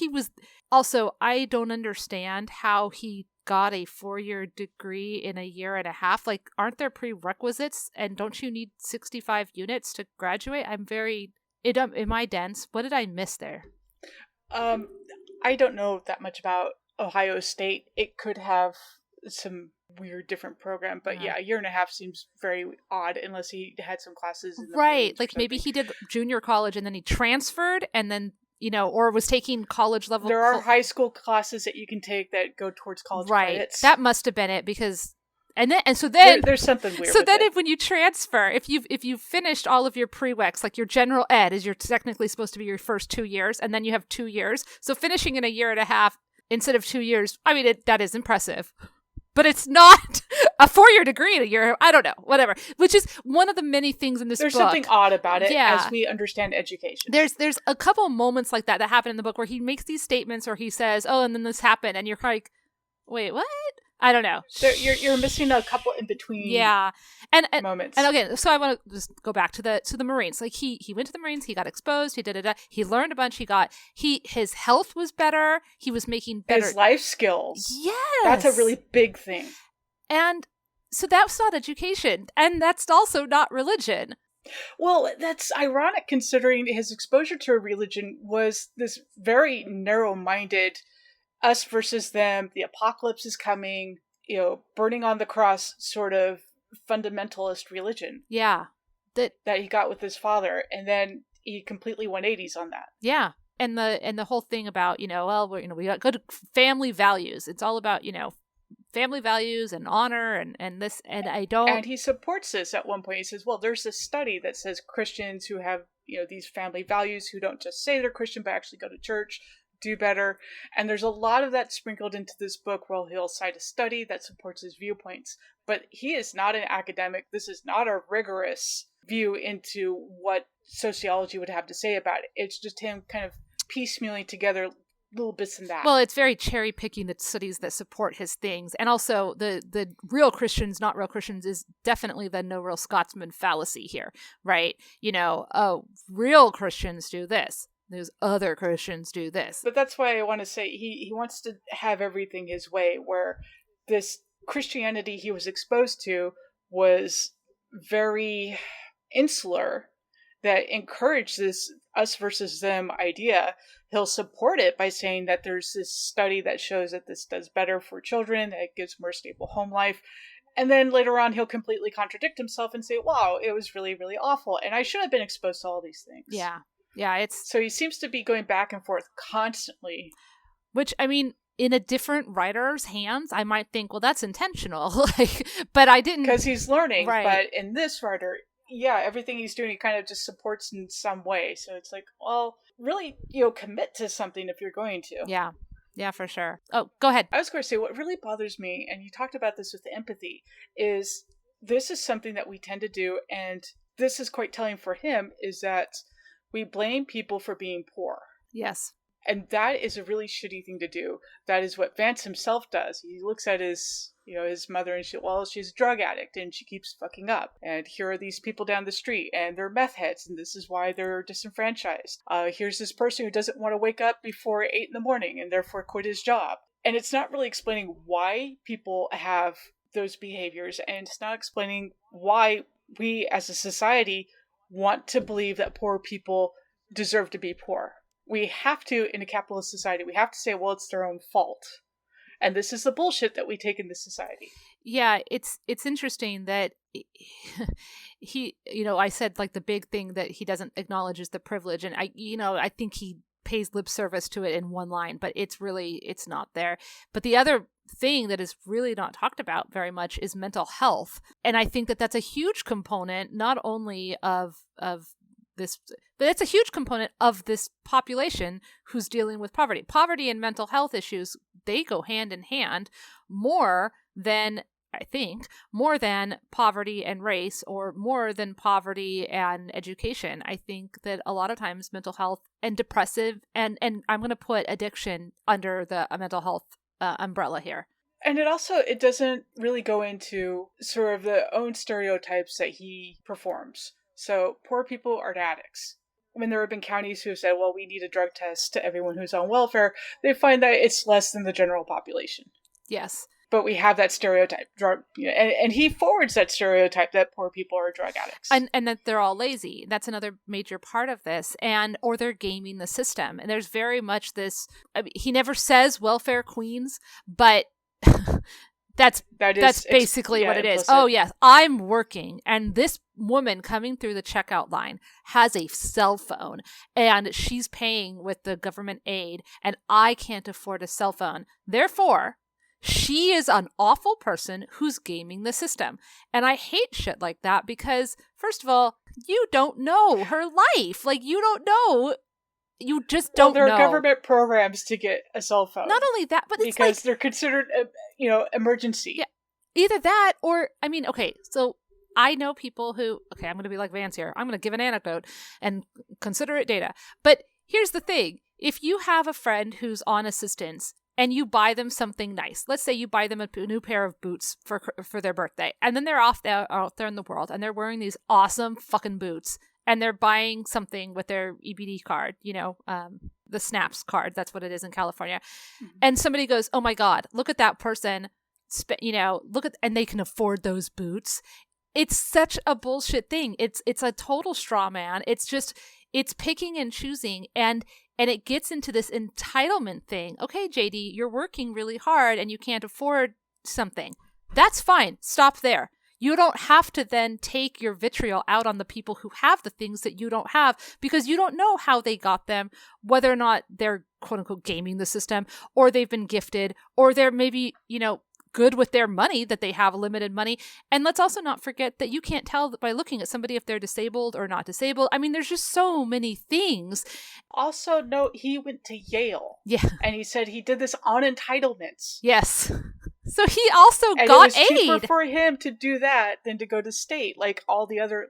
I don't understand how he got a 4-year degree in a year and a half. Like, aren't there prerequisites, and don't you need 65 units to graduate? Am I dense? What did I miss there? I don't know that much about Ohio State. It could have some weird different program, but yeah, a year and a half seems very odd, unless he had some classes in the right. Like maybe he did junior college and then he transferred, and then or was taking college level. There are high school classes that you can take that go towards college credits. That must have been it, because. So then there's something weird. So then, when you transfer, if you've finished all of your prereqs, like your general ed is technically supposed to be your first 2 years, and then you have 2 years. So finishing in a year and a half instead of 2 years, I mean, that is impressive. But it's not a 4-year degree in a year. I don't know, whatever. Which is one of the many things in this book. There's something odd about it as we understand education. There's a couple moments like that happen in the book where he makes these statements, or he says, "Oh, and then this happened," and you're like, "Wait, what?" I don't know. You're missing a couple in between. Yeah, and moments. And again, so I want to just go back to the Marines. Like he went to the Marines, he got exposed, he learned a bunch. His health was better. He was making better his life skills. Yes, that's a really big thing. And so that's not education, and that's also not religion. Well, that's ironic considering his exposure to a religion was this very narrow-minded, us versus them, the apocalypse is coming, burning on the cross sort of fundamentalist religion. Yeah. That he got with his father, and then he completely 180s on that. Yeah. And the whole thing about, we got good family values. It's all about, family values and honor and this, and I don't. And he supports this at one point. He says, well, there's this study that says Christians who have, these family values, who don't just say they're Christian, but actually go to church, do better. And there's a lot of that sprinkled into this book where he'll cite a study that supports his viewpoints. But he is not an academic. This is not a rigorous view into what sociology would have to say about it. It's just him kind of piecemealing together little bits in that. Well, it's very cherry picking the studies that support his things. And also the real Christians, not real Christians is definitely the no real Scotsman fallacy here, right? Real Christians do this. Those other Christians do this. But that's why I want to say he wants to have everything his way, where this Christianity he was exposed to was very insular, that encouraged this us versus them idea. He'll support it by saying that there's this study that shows that this does better for children, that it gives more stable home life. And then later on, he'll completely contradict himself and say, wow, it was really, really awful. And I should have been exposed to all these things. Yeah. Yeah. So he seems to be going back and forth constantly. Which, I mean, in a different writer's hands, I might think, well, that's intentional. But I didn't. Because he's learning. Right. But in this writer, yeah, everything he's doing, he kind of just supports in some way. So it's like, well, really, commit to something if you're going to. Yeah. Yeah, for sure. Oh, go ahead. I was going to say, what really bothers me, and you talked about this with empathy, is this is something that we tend to do, and this is quite telling for him, is that we blame people for being poor. Yes. And that is a really shitty thing to do. That is what Vance himself does. He looks at his mother and she's a drug addict and she keeps fucking up. And here are these people down the street and they're meth heads and this is why they're disenfranchised. Here's this person who doesn't want to wake up before 8 a.m. and therefore quit his job. And it's not really explaining why people have those behaviors, and it's not explaining why we as a society want to believe that poor people deserve to be poor. We have to, in a capitalist society, we have to say, well, it's their own fault. And this is the bullshit that we take in this society. Yeah, it's interesting that he, I said like the big thing that he doesn't acknowledge is the privilege. And I think he pays lip service to it in one line, but it's not there. But the other thing that is really not talked about very much is mental health. And I think that that's a huge component, not only of this, but it's a huge component of this population who's dealing with poverty. Poverty and mental health issues, they go hand in hand more than poverty and race, or more than poverty and education. I think that a lot of times mental health and depressive, and I'm going to put addiction under the mental health umbrella here. And it doesn't really go into sort of the own stereotypes that he performs. So poor people are addicts. When there have been counties who have said, well, we need a drug test to everyone who's on welfare, they find that it's less than the general population. Yes. But we have that stereotype. And he forwards that stereotype that poor people are drug addicts. And that they're all lazy. That's another major part of this. Or they're gaming the system. And there's very much this, he never says welfare queens, but that's basically what it is. Implicit. Oh, yes, I'm working, and this woman coming through the checkout line has a cell phone, and she's paying with the government aid, and I can't afford a cell phone. Therefore, she is an awful person who's gaming the system. And I hate shit like that because, first of all, you don't know her life. Like, you don't know. You just don't know. There are government programs to get a cell phone. Not only that, but it's because they're considered, emergency. Yeah, either that or, okay, so I know people who, I'm going to be like Vance here. I'm going to give an anecdote and consider it data. But here's the thing. If you have a friend who's on assistance and you buy them something nice, let's say you buy them a new pair of boots for their birthday, and then they're out there in the world and they're wearing these awesome fucking boots, and they're buying something with their EBD card, the SNAPS card. That's what it is in California. Mm-hmm. And somebody goes, oh my God, look at that person, and they can afford those boots. It's such a bullshit thing. It's a total straw man. It's picking and choosing. And it gets into this entitlement thing. Okay, JD, you're working really hard and you can't afford something. That's fine. Stop there. You don't have to then take your vitriol out on the people who have the things that you don't have, because you don't know how they got them, whether or not they're quote unquote gaming the system, or they've been gifted, or they're maybe, good with their money, that they have limited money. And let's also not forget that you can't tell by looking at somebody if they're disabled or not disabled. I mean, there's just so many things. Also, note he went to Yale. Yeah. And he said he did this on entitlements. Yes. So he also got aid. It was cheaper for him to do that than to go to state, like all the other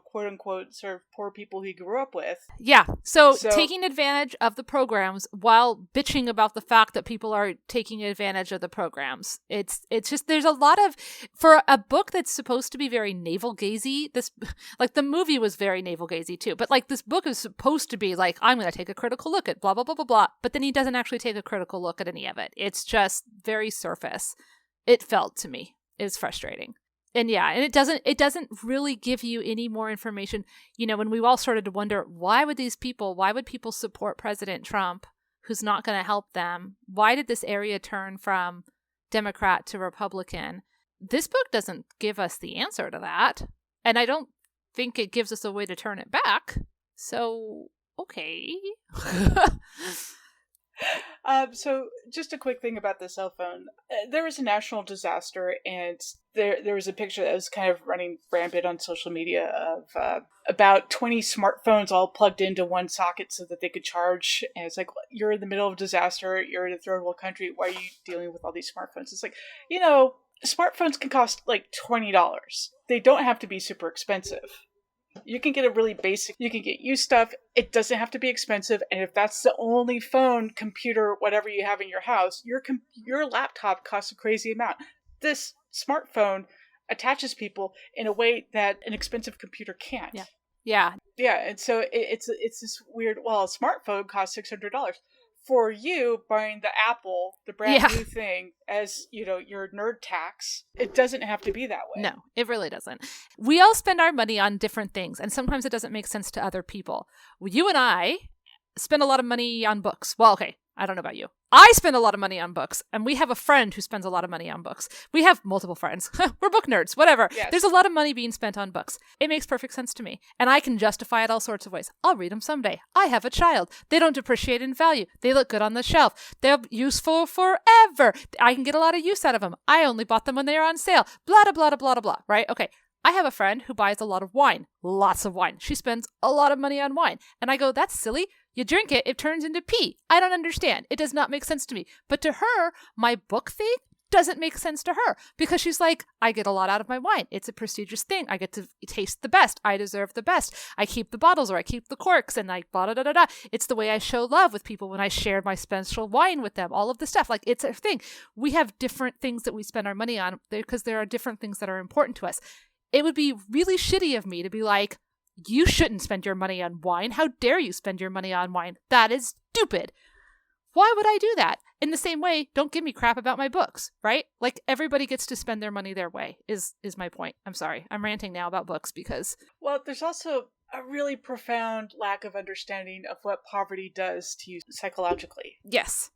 quote unquote, sort of poor people he grew up with. Yeah. So taking advantage of the programs while bitching about the fact that people are taking advantage of the programs. It's just, there's a lot of, for a book that's supposed to be very navel-gazy, this, like the movie was very navel-gazy too, but like this book is supposed to be like, I'm going to take a critical look at blah, blah, blah, blah, blah. But then he doesn't actually take a critical look at any of it. It's just very surface. It felt to me. It's frustrating. And yeah, and it doesn't really give you any more information. When we all started to wonder, why would people support President Trump, who's not going to help them? Why did this area turn from Democrat to Republican? This book doesn't give us the answer to that. And I don't think it gives us a way to turn it back. So, okay. So just a quick thing about the cell phone. There was a national disaster, and there was a picture that was kind of running rampant on social media of about 20 smartphones all plugged into one socket so that they could charge. And it's like, you're in the middle of a disaster, you're in a third world country, why are you dealing with all these smartphones? It's like, smartphones can cost like $20. They don't have to be super expensive. You can get a really basic, you can get used stuff. It doesn't have to be expensive. And if that's the only phone, computer, whatever you have in your house, your laptop costs a crazy amount. This smartphone attaches people in a way that an expensive computer can't. Yeah. And so it's this weird, a smartphone costs $600. For you buying the Apple, the brand new thing, as your nerd tax, it doesn't have to be that way. No, it really doesn't. We all spend our money on different things, and sometimes it doesn't make sense to other people. You and I spend a lot of money on books. Well, okay, I don't know about you. I spend a lot of money on books, and we have a friend who spends a lot of money on books. We have multiple friends. We're book nerds, whatever. Yes. There's a lot of money being spent on books. It makes perfect sense to me, and I can justify it all sorts of ways. I'll read them someday. I have a child. They don't depreciate in value. They look good on the shelf. They're useful forever. I can get a lot of use out of them. I only bought them when they were on sale. Blah, blah, blah, blah, blah, blah, right? Okay. I have a friend who buys a lot of wine. Lots of wine. She spends a lot of money on wine. And I go, that's silly. You drink it, it turns into pee. I don't understand. It does not make sense to me. But to her, my book thing doesn't make sense to her because she's like, I get a lot out of my wine. It's a prestigious thing. I get to taste the best. I deserve the best. I keep the bottles or I keep the corks and I blah, da, da, da, da. It's the way I show love with people when I share my special wine with them. All of the stuff. Like, it's a thing. We have different things that we spend our money on because there are different things that are important to us. It would be really shitty of me to be like, you shouldn't spend your money on wine. How dare you spend your money on wine? That is stupid. Why would I do that? In the same way, don't give me crap about my books, right? Like, everybody gets to spend their money their way is my point. I'm sorry. I'm ranting now about books because... Well, there's also a really profound lack of understanding of what poverty does to you psychologically. Yes.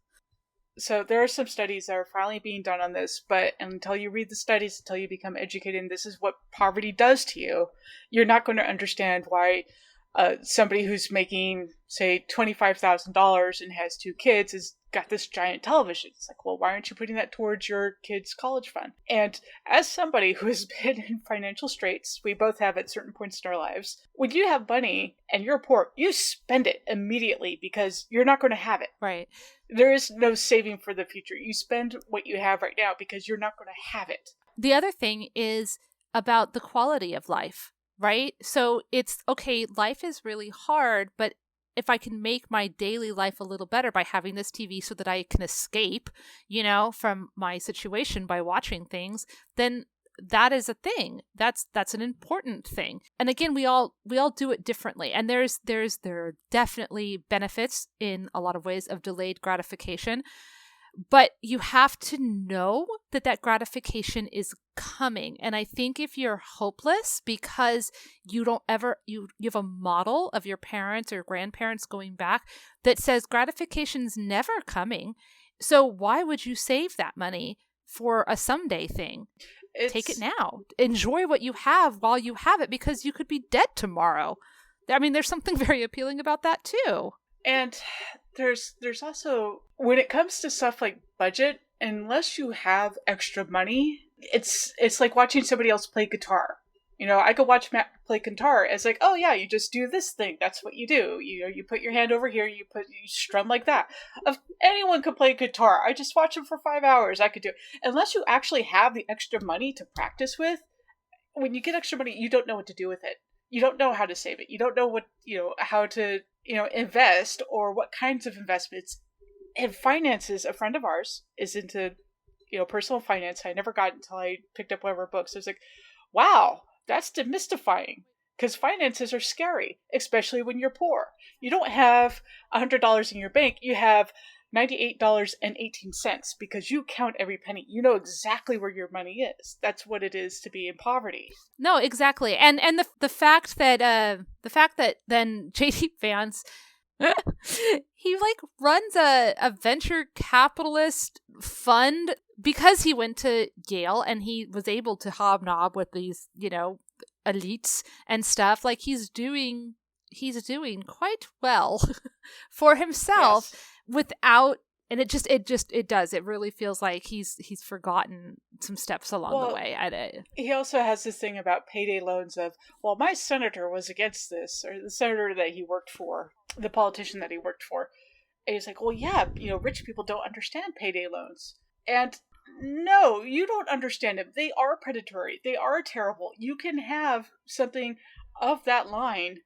So there are some studies that are finally being done on this, but until you read the studies, until you become educated, and this is what poverty does to you, you're not going to understand why somebody who's making, say, $25,000 and has 2 kids has got this giant television. It's like, well, why aren't you putting that towards your kid's college fund? And as somebody who has been in financial straits, we both have at certain points in our lives, when you have money and you're poor, you spend it immediately because you're not going to have it. Right. There is no saving for the future. You spend what you have right now because you're not going to have it. The other thing is about the quality of life, right? So it's, okay, life is really hard, but if I can make my daily life a little better by having this TV so that I can escape, from my situation by watching things, then that is a thing. That's an important thing. And again, we all do it differently. And there are definitely benefits in a lot of ways of delayed gratification. But you have to know that gratification is coming. And I think if you're hopeless because you have a model of your parents or grandparents going back that says gratification's never coming, so why would you save that money for a someday thing? Take it now. Enjoy what you have while you have it because you could be dead tomorrow. I mean, there's something very appealing about that too. And there's also, when it comes to stuff like budget, unless you have extra money, it's like watching somebody else play guitar. I could watch Matt play guitar as like, oh yeah, you just do this thing. That's what you do. You put your hand over here, you strum like that. If anyone could play guitar, I just watch them for 5 hours. I could do it. Unless you actually have the extra money to practice with, when you get extra money, you don't know what to do with it. you don't know how to save it. You don't know what, how to, invest or what kinds of investments. And finances, a friend of ours is into, personal finance. I never got it until I picked up one of her books. I was like, wow, that's demystifying. Because finances are scary, especially when you're poor. You don't have $100 in your bank. You have $98.18 because you count every penny. You know exactly where your money is. That's what it is to be in poverty. No, exactly. And the fact that then JD Vance he like runs a venture capitalist fund because he went to Yale and he was able to hobnob with these, elites and stuff. Like he's doing quite well for himself. Yes. Without, and it really feels like he's forgotten some steps along the way. He also has this thing about payday loans of, well, my senator was against this, or the senator that he worked for, the politician that he worked for. And he's like, well, yeah, rich people don't understand payday loans. And no, you don't understand them. They are predatory. They are terrible. You can have something of that line.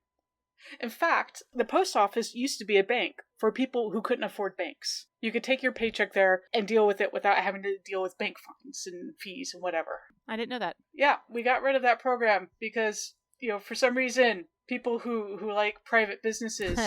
In fact, the post office used to be a bank for people who couldn't afford banks. You could take your paycheck there and deal with it without having to deal with bank fines and fees and whatever. I didn't know that. Yeah, we got rid of that program because, for some reason, people who like private businesses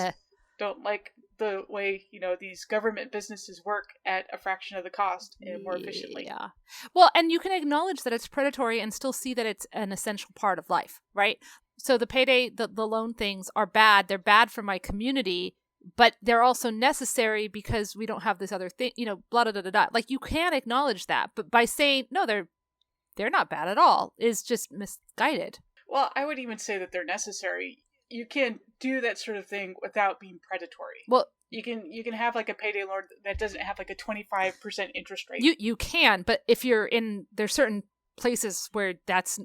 don't like the way, these government businesses work at a fraction of the cost and more efficiently. Yeah. Well, and you can acknowledge that it's predatory and still see that it's an essential part of life, right? So the payday, the loan things are bad. They're bad for my community, but they're also necessary because we don't have this other thing, blah, blah, blah, blah, blah. Like you can acknowledge that, but by saying, no, they're not bad at all is just misguided. Well, I would even say that they're necessary. You can do that sort of thing without being predatory. Well, you can have like a payday loan that doesn't have like a 25% interest rate. You can, but if you're there's certain places where that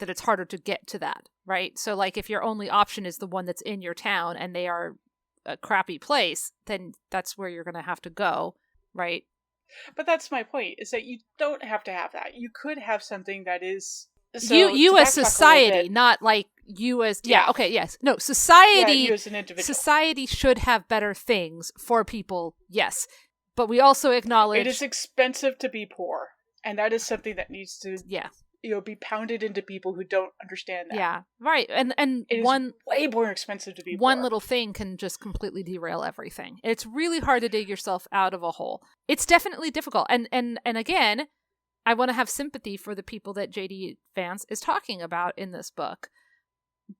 it's harder to get to that, right? So like if your only option is the one that's in your town and they are a crappy place, then that's where you're going to have to go, right? But that's my point, is that you don't have to have that. You could have something that is you as society, not like you as society. You as an individual. Society should have better things for people, yes, but we also acknowledge it is expensive to be poor, and that is something that needs to be pounded into people who don't understand that. Yeah, right. And it is way more expensive to be one poor. Little thing can just completely derail everything. It's really hard to dig yourself out of a hole. It's definitely difficult. And again, I want to have sympathy for the people that JD Vance is talking about in this book.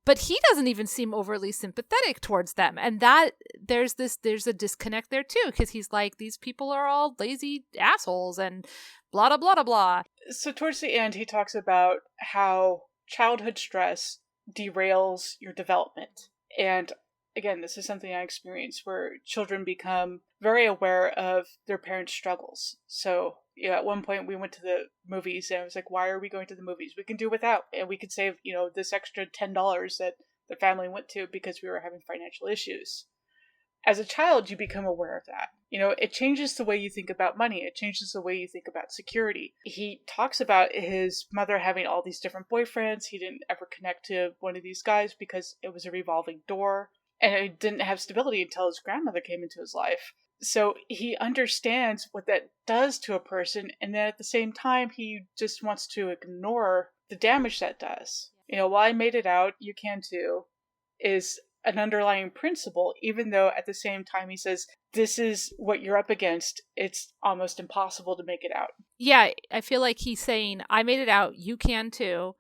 But he doesn't even seem overly sympathetic towards them. And that there's a disconnect there too, because he's like, these people are all lazy assholes and blah, blah, blah, blah, blah. So towards the end, he talks about how childhood stress derails your development. And again, this is something I experienced where children become very aware of their parents' struggles. So, at one point we went to the movies and I was like, why are we going to the movies? We can do without, and we could save, this extra $10 that the family went to because we were having financial issues. As a child, you become aware of that. It changes the way you think about money. It changes the way you think about security. He talks about his mother having all these different boyfriends. He didn't ever connect to one of these guys because it was a revolving door. And he didn't have stability until his grandmother came into his life. So he understands what that does to a person. And then at the same time, he just wants to ignore the damage that does. While I made it out, you can too, is an underlying principle, even though at the same time he says, this is what you're up against. It's almost impossible to make it out. Yeah, I feel like he's saying, I made it out, you can too.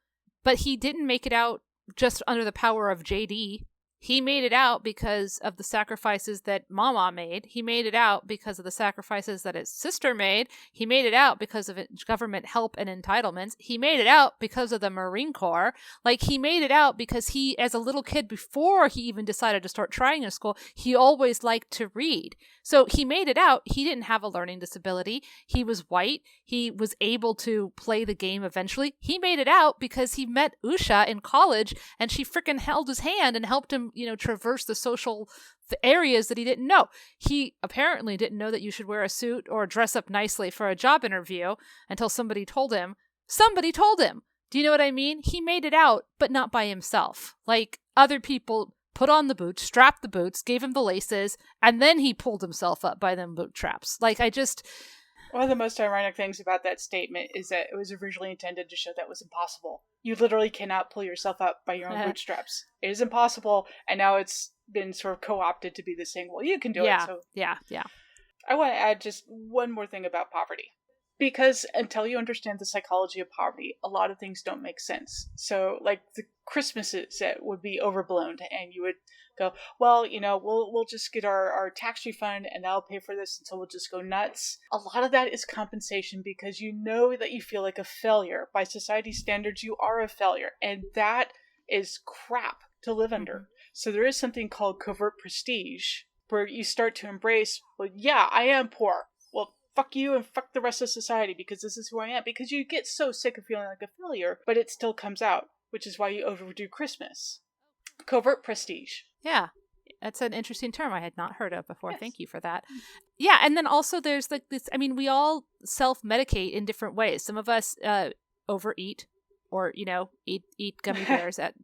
But he didn't make it out just under the power of JD. He made it out because of the sacrifices that Mamaw made. He made it out because of the sacrifices that his sister made. He made it out because of government help and entitlements. He made it out because of the Marine Corps. Like, he made it out because he, as a little kid, before he even decided to start trying in school, he always liked to read. So he made it out. He didn't have a learning disability. He was white. He was able to play the game eventually. He made it out because he met Usha in college and she freaking held his hand and helped him, traverse the social areas that he didn't know. He apparently didn't know that you should wear a suit or dress up nicely for a job interview until somebody told him. Somebody told him. Do you know what I mean? He made it out, but not by himself. Like, other people put on the boots, strapped the boots, gave him the laces, and then he pulled himself up by them boot straps. Like, One of the most ironic things about that statement is that it was originally intended to show that was impossible. You literally cannot pull yourself up by your own bootstraps. It is impossible, and now it's been sort of co-opted to be this thing. Well, you can do it. So Yeah. I want to add just one more thing about poverty. Because until you understand the psychology of poverty, a lot of things don't make sense. So, like the Christmases that would be overblown, and you would go, well, we'll just get our tax refund, and that'll pay for this, and so we'll just go nuts. A lot of that is compensation because you know that you feel like a failure. By society standards, you are a failure, and that is crap to live under. So there is something called covert prestige, where you start to embrace, well, yeah, I am poor. Well, fuck you and fuck the rest of society because this is who I am. Because you get so sick of feeling like a failure, but it still comes out, which is why you overdo Christmas. Covert prestige. Yeah. That's an interesting term I had not heard of before. Yes. Thank you for that. Mm-hmm. Yeah, and then also there's like this, I mean, we all self-medicate in different ways. Some of us overeat or, eat gummy bears at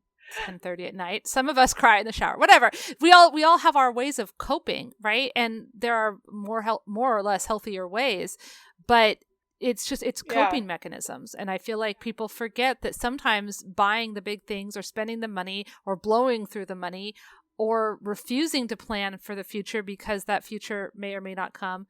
10:30 at night. Some of us cry in the shower. Whatever. We all have our ways of coping, right? And there are more or less healthier ways, but it's coping mechanisms. And I feel like people forget that sometimes buying the big things or spending the money or blowing through the money or refusing to plan for the future because that future may or may not come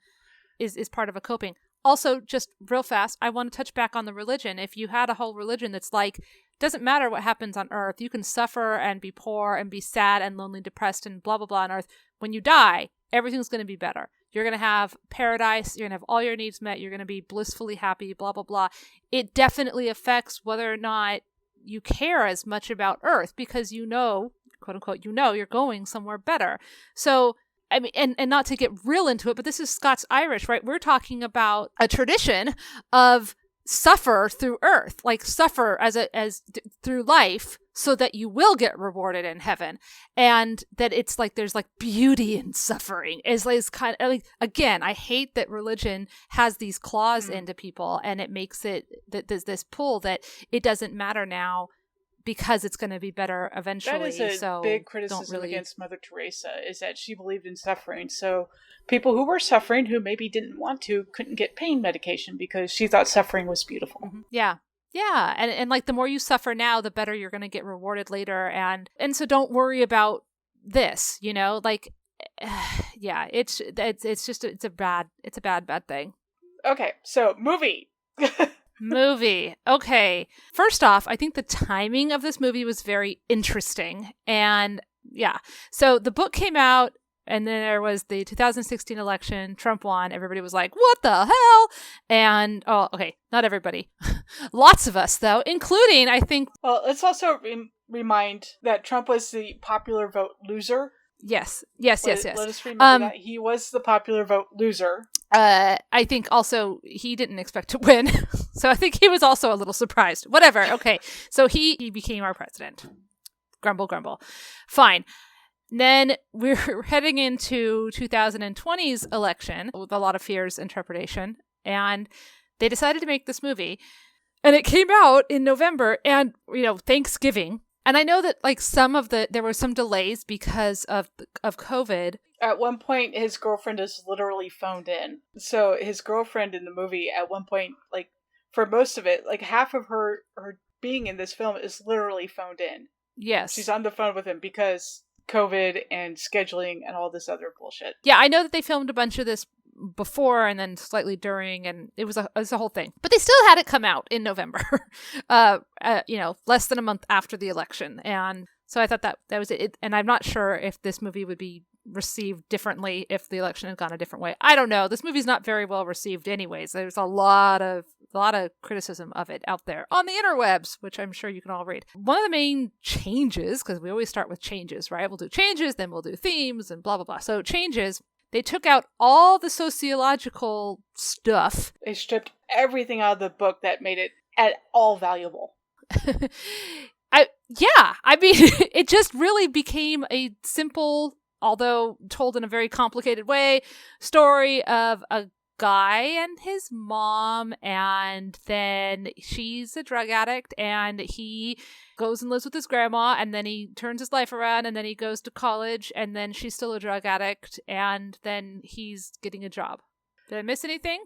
is part of a coping. Also, just real fast, I want to touch back on the religion. If you had a whole religion that's like, doesn't matter what happens on earth, you can suffer and be poor and be sad and lonely, depressed and blah, blah, blah on earth. When you die, everything's going to be better. You're going to have paradise. You're going to have all your needs met. You're going to be blissfully happy, blah, blah, blah. It definitely affects whether or not you care as much about earth because quote unquote, you're going somewhere better. So, I mean, and not to get real into it, but this is Scots Irish, right? We're talking about a tradition of suffer through earth, like suffer as through life so that you will get rewarded in heaven. And that it's like, there's like beauty in suffering is kind of like, again, I hate that religion has these claws into people and it makes it that there's this pull that it doesn't matter now because it's going to be better eventually. That is a big criticism against Mother Teresa, is that she believed in suffering. So people who were suffering, who maybe didn't want to, couldn't get pain medication because she thought suffering was beautiful. Mm-hmm. Yeah. Yeah. And like the more you suffer now, the better you're going to get rewarded later. And so don't worry about this, like, yeah, it's a bad thing. Okay. So movie. Movie. Okay. First off, I think the timing of this movie was very interesting. And yeah. So the book came out and then there was the 2016 election. Trump won. Everybody was like, what the hell? And, oh, okay. Not everybody. Lots of us, though, including, I think. Well, let's also remind that Trump was the popular vote loser. Yes. Let us remember that. He was the popular vote loser. I think also he didn't expect to win. So I think he was also a little surprised. Whatever. Okay. So he became our president. Grumble, grumble. Fine. Then we're heading into 2020's election with a lot of fears and trepidation. And they decided to make this movie. And it came out in November and, Thanksgiving. And I know that like there were some delays because of COVID. At one point, his girlfriend is literally phoned in. So his girlfriend in the movie, at one point, like for most of it, like half of her being in this film is literally phoned in. Yes. She's on the phone with him because COVID and scheduling and all this other bullshit. Yeah, I know that they filmed a bunch of this before and then slightly during, and it was a whole thing. But they still had it come out in November, less than a month after the election. And so I thought that was it. And I'm not sure if this movie would be received differently if the election had gone a different way. I don't know. This movie's not very well received anyways. There's a lot of criticism of it out there on the interwebs, which I'm sure you can all read. One of the main changes, because we always start with changes, right? We'll do changes, then we'll do themes and blah, blah, blah. So changes, they took out all the sociological stuff. They stripped everything out of the book that made it at all valuable. It just really became a simple, although told in a very complicated way, story of a guy and his mom, and then she's a drug addict, and he goes and lives with his grandma, and then he turns his life around, and then he goes to college, and then she's still a drug addict, and then he's getting a job. Did I miss anything?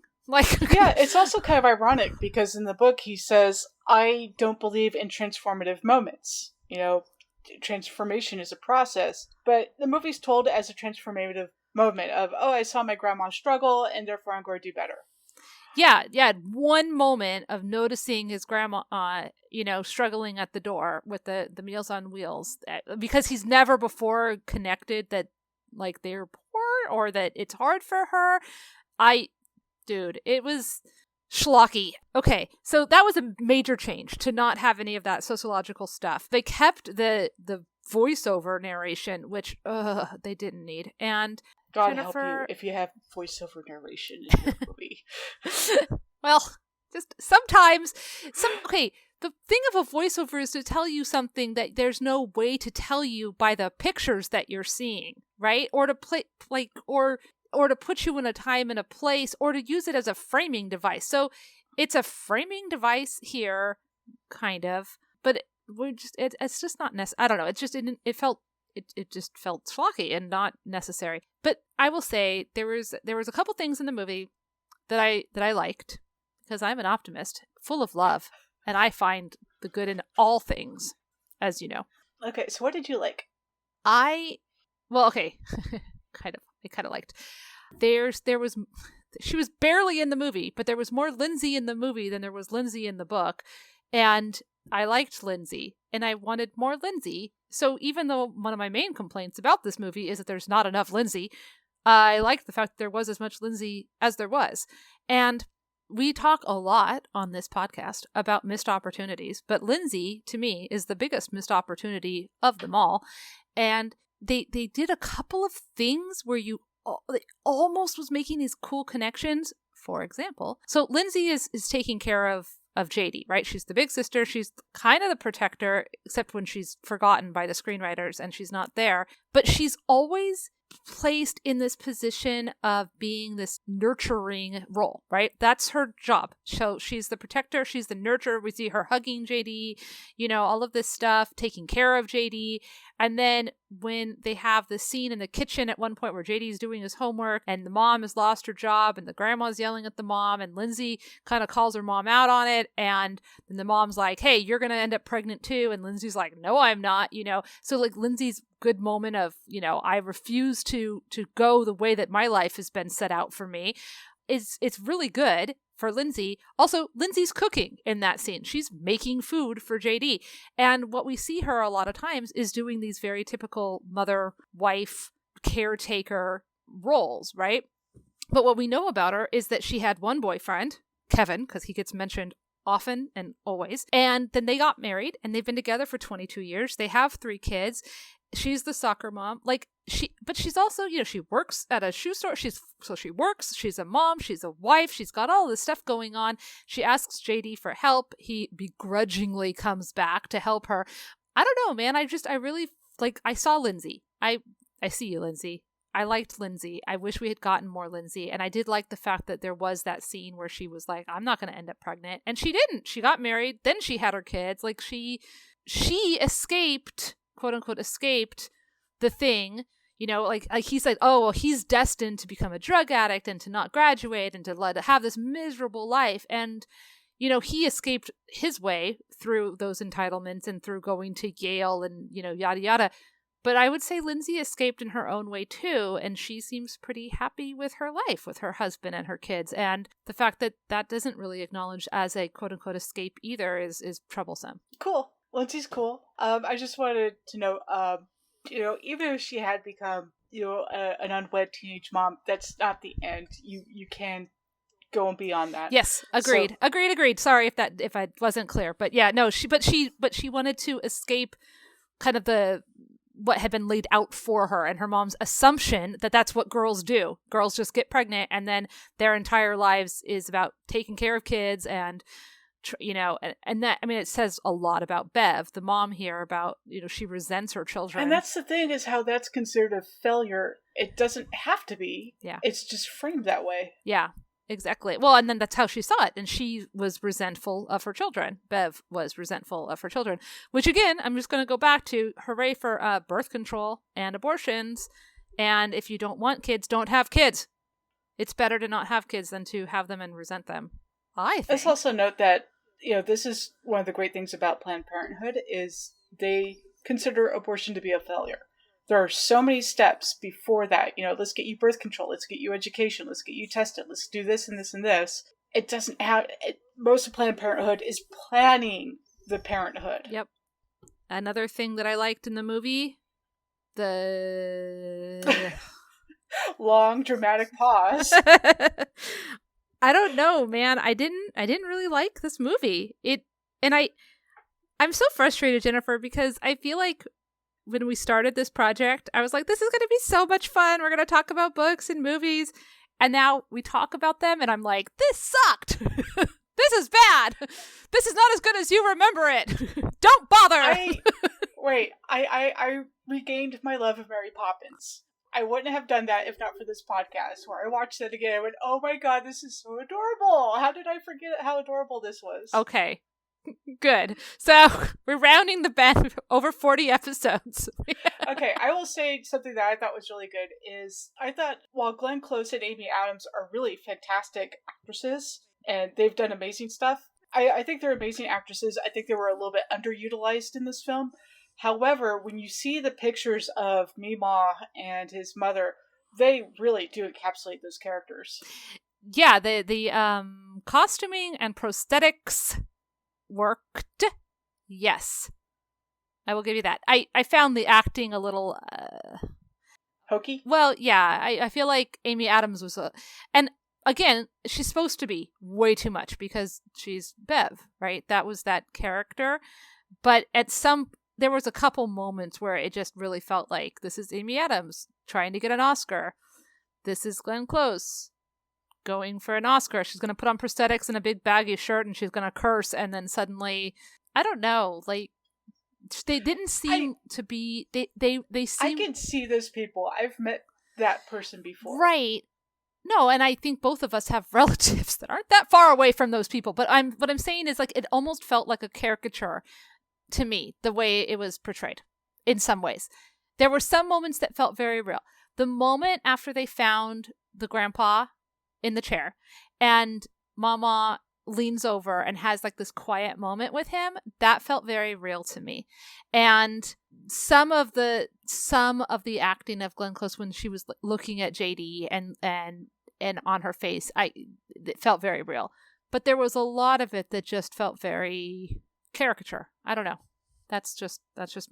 Yeah, it's also kind of ironic because in the book he says, I don't believe in transformative moments. Transformation is a process, but the movie's told as a transformative moment of, I saw my grandma struggle and therefore I'm going to do better. Yeah, one moment of noticing his grandma, struggling at the door with the Meals on Wheels, because he's never before connected that, like, they're poor or that it's hard for her. Dude, it was schlocky. Okay, so that was a major change to not have any of that sociological stuff. They kept the voiceover narration, which they didn't need. And God Jennifer... help you if you have voiceover narration in your movie. Well, just sometimes the thing of a voiceover is to tell you something that there's no way to tell you by the pictures that you're seeing, right? Or to play or to put you in a time and a place, or to use it as a framing device. So it's a framing device here, kind of, but it's just not necessary. I don't know. It just felt schlocky and not necessary. But I will say there was a couple things in the movie that I liked, because I'm an optimist, full of love, and I find the good in all things, as you know. Okay, so what did you like? I kind of liked. She was barely in the movie, but there was more Lindsey in the movie than there was Lindsey in the book, and I liked Lindsey, and I wanted more Lindsey. So even though one of my main complaints about this movie is that there's not enough Lindsey, I liked the fact that there was as much Lindsey as there was. And we talk a lot on this podcast about missed opportunities, but Lindsey, to me, is the biggest missed opportunity of them all. And they did a couple of things where they almost was making these cool connections. For example, so Lindsey is taking care of JD, right? She's the big sister. She's kind of the protector, except when she's forgotten by the screenwriters and she's not there. But she's always placed in this position of being this nurturing role, right? That's her job. So she's the protector. She's the nurturer. We see her hugging JD, all of this stuff, taking care of JD. And then when they have the scene in the kitchen at one point where JD's doing his homework and the mom has lost her job and the grandma's yelling at the mom and Lindsey kind of calls her mom out on it. And then the mom's like, hey, you're going to end up pregnant too. And Lindsey's like, no, I'm not, So like Lindsey's good moment of, I refuse to go the way that my life has been set out for me. It's really good for Lindsey. Also, Lindsey's cooking in that scene. She's making food for JD. And what we see her a lot of times is doing these very typical mother, wife, caretaker roles, right? But what we know about her is that she had one boyfriend, Kevin, because he gets mentioned often and always. And then they got married and they've been together for 22 years. They have 3 kids. She's the soccer mom. But she's also, she works at a shoe store. She works, she's a mom, she's a wife, she's got all this stuff going on. She asks JD for help. He begrudgingly comes back to help her. I don't know, man. I really, I saw Lindsey. I see you, Lindsey. I liked Lindsey. I wish we had gotten more Lindsey. And I did like the fact that there was that scene where she was like, I'm not going to end up pregnant. And she didn't. She got married. Then she had her kids. She escaped, quote unquote, escaped the thing. He's like, oh, well, he's destined to become a drug addict and to not graduate and to have this miserable life. And, he escaped his way through those entitlements and through going to Yale and, yada, yada. But I would say Lindsey escaped in her own way too. And she seems pretty happy with her life, with her husband and her kids. And the fact that that doesn't really acknowledge as a quote unquote escape either is troublesome. Cool. Lindsey's cool. I just wanted to know, even if she had become, an unwed teenage mom, that's not the end. You can go and beyond that. Yes, agreed. So, agreed. Sorry if I wasn't clear, but yeah, no, she wanted to escape kind of what had been laid out for her and her mom's assumption that that's what girls do. Girls just get pregnant and then their entire lives is about taking care of kids and and that, it says a lot about Bev, the mom here, about, she resents her children. And that's the thing, is how that's considered a failure. It doesn't have to be. Yeah. It's just framed that way. Yeah. Exactly. Well, and then that's how she saw it. And she was resentful of her children. Bev was resentful of her children, which again, I'm just going to go back to hooray for birth control and abortions. And if you don't want kids, don't have kids. It's better to not have kids than to have them and resent them. I think. Let's also note that, this is one of the great things about Planned Parenthood is they consider abortion to be a failure. There are so many steps before that. Let's get you birth control. Let's get you education. Let's get you tested. Let's do this and this and this. It doesn't have... most of Planned Parenthood is planning the parenthood. Yep. Another thing that I liked in the movie, the... long, dramatic pause. I don't know, man. I didn't really like this movie. I'm so frustrated, Jennifer, because I feel like when we started this project, I was like, this is going to be so much fun. We're going to talk about books and movies. And now we talk about them and I'm like, this sucked. This is bad. This is not as good as you remember it. Don't bother. I regained my love of Mary Poppins. I wouldn't have done that if not for this podcast, where I watched it again and went, oh my god, this is so adorable. How did I forget how adorable this was? Okay. Good. So we're rounding the bend over 40 episodes. Okay, I will say something that I thought was really good is I thought while Glenn Close and Amy Adams are really fantastic actresses and they've done amazing stuff, I think they're amazing actresses. I think they were a little bit underutilized in this film. However, when you see the pictures of Mamaw and his mother, they really do encapsulate those characters. Yeah, the costuming and prosthetics worked. Yes. I will give you that. I found the acting a little hokey? Well, yeah. I feel like Amy Adams was and again, she's supposed to be way too much because she's Bev, right? That was that character. But there was a couple moments where it just really felt like this is Amy Adams trying to get an Oscar. This is Glenn Close going for an Oscar. She's going to put on prosthetics and a big baggy shirt and she's going to curse. And then suddenly, I don't know, like they didn't seem to be, they seem. I can see those people. I've met that person before. Right. No, and I think both of us have relatives that aren't that far away from those people. But what I'm saying is like, it almost felt like a caricature to me, the way it was portrayed in some ways. There were some moments that felt very real. The moment after they found the grandpa in the chair and Mama leans over and has like this quiet moment with him, that felt very real to me. And some of the acting of Glenn Close when she was looking at JD and on her face, it felt very real. But there was a lot of it that just felt very caricature. I don't know. That's just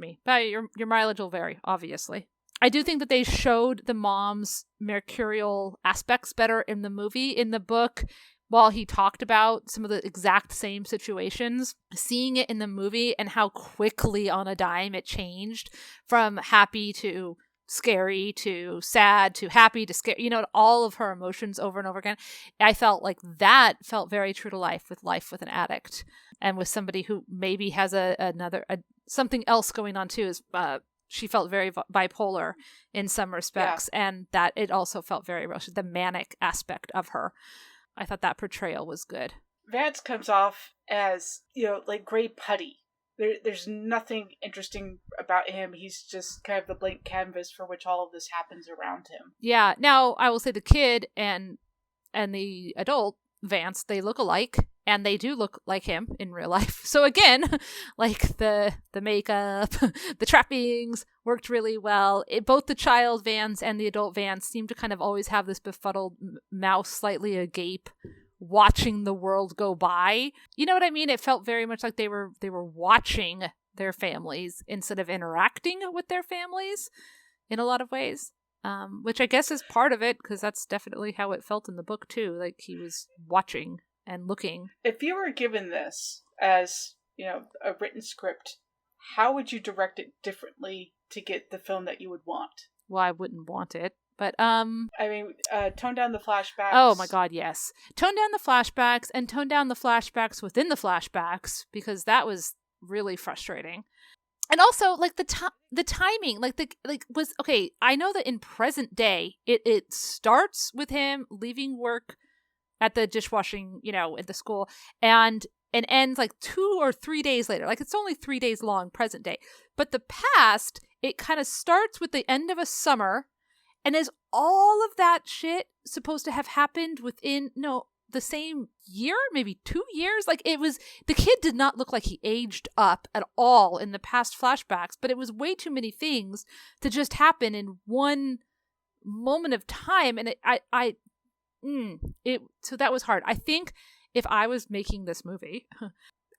me. But your mileage will vary, obviously. I do think that they showed the mom's mercurial aspects better in the movie. In the book, while he talked about some of the exact same situations, seeing it in the movie and how quickly on a dime it changed from happy to scary to sad to happy to scary, all of her emotions over and over again. I felt like that felt very true to life with an addict and with somebody who maybe has something else going on too. Is she felt very bipolar in some respects, and that it also felt very real. The manic aspect of her. I thought that portrayal was good. Vance comes off as, like gray putty. There's nothing interesting about him. He's just kind of the blank canvas for which all of this happens around him. Yeah. Now, I will say the kid and the adult, Vance, they look alike, and they do look like him in real life. So again, like the makeup, the trappings worked really well. Both the child Vance and the adult Vance seem to kind of always have this befuddled mouth slightly agape, watching the world go by. You know what I mean? It felt very much like they were watching their families instead of interacting with their families in a lot of ways. Which I guess is part of it, because that's definitely how it felt in the book too. Like he was watching and looking. If you were given this as, a written script, how would you direct it differently to get the film that you would want? Well, I wouldn't want it. But, tone down the flashbacks. Oh my god, yes. Tone down the flashbacks and tone down the flashbacks within the flashbacks, because that was really frustrating. And also, like, the timing, was, okay, I know that in present day, it starts with him leaving work at the dishwashing, at the school, and ends like 2 or 3 days later. Like it's only 3 days long, present day. But the past, it kind of starts with the end of a summer, and is all of that shit supposed to have happened within the same year, maybe 2 years? Like the kid did not look like he aged up at all in the past flashbacks, but it was way too many things to just happen in one moment of time. And so that was hard. I think if I was making this movie,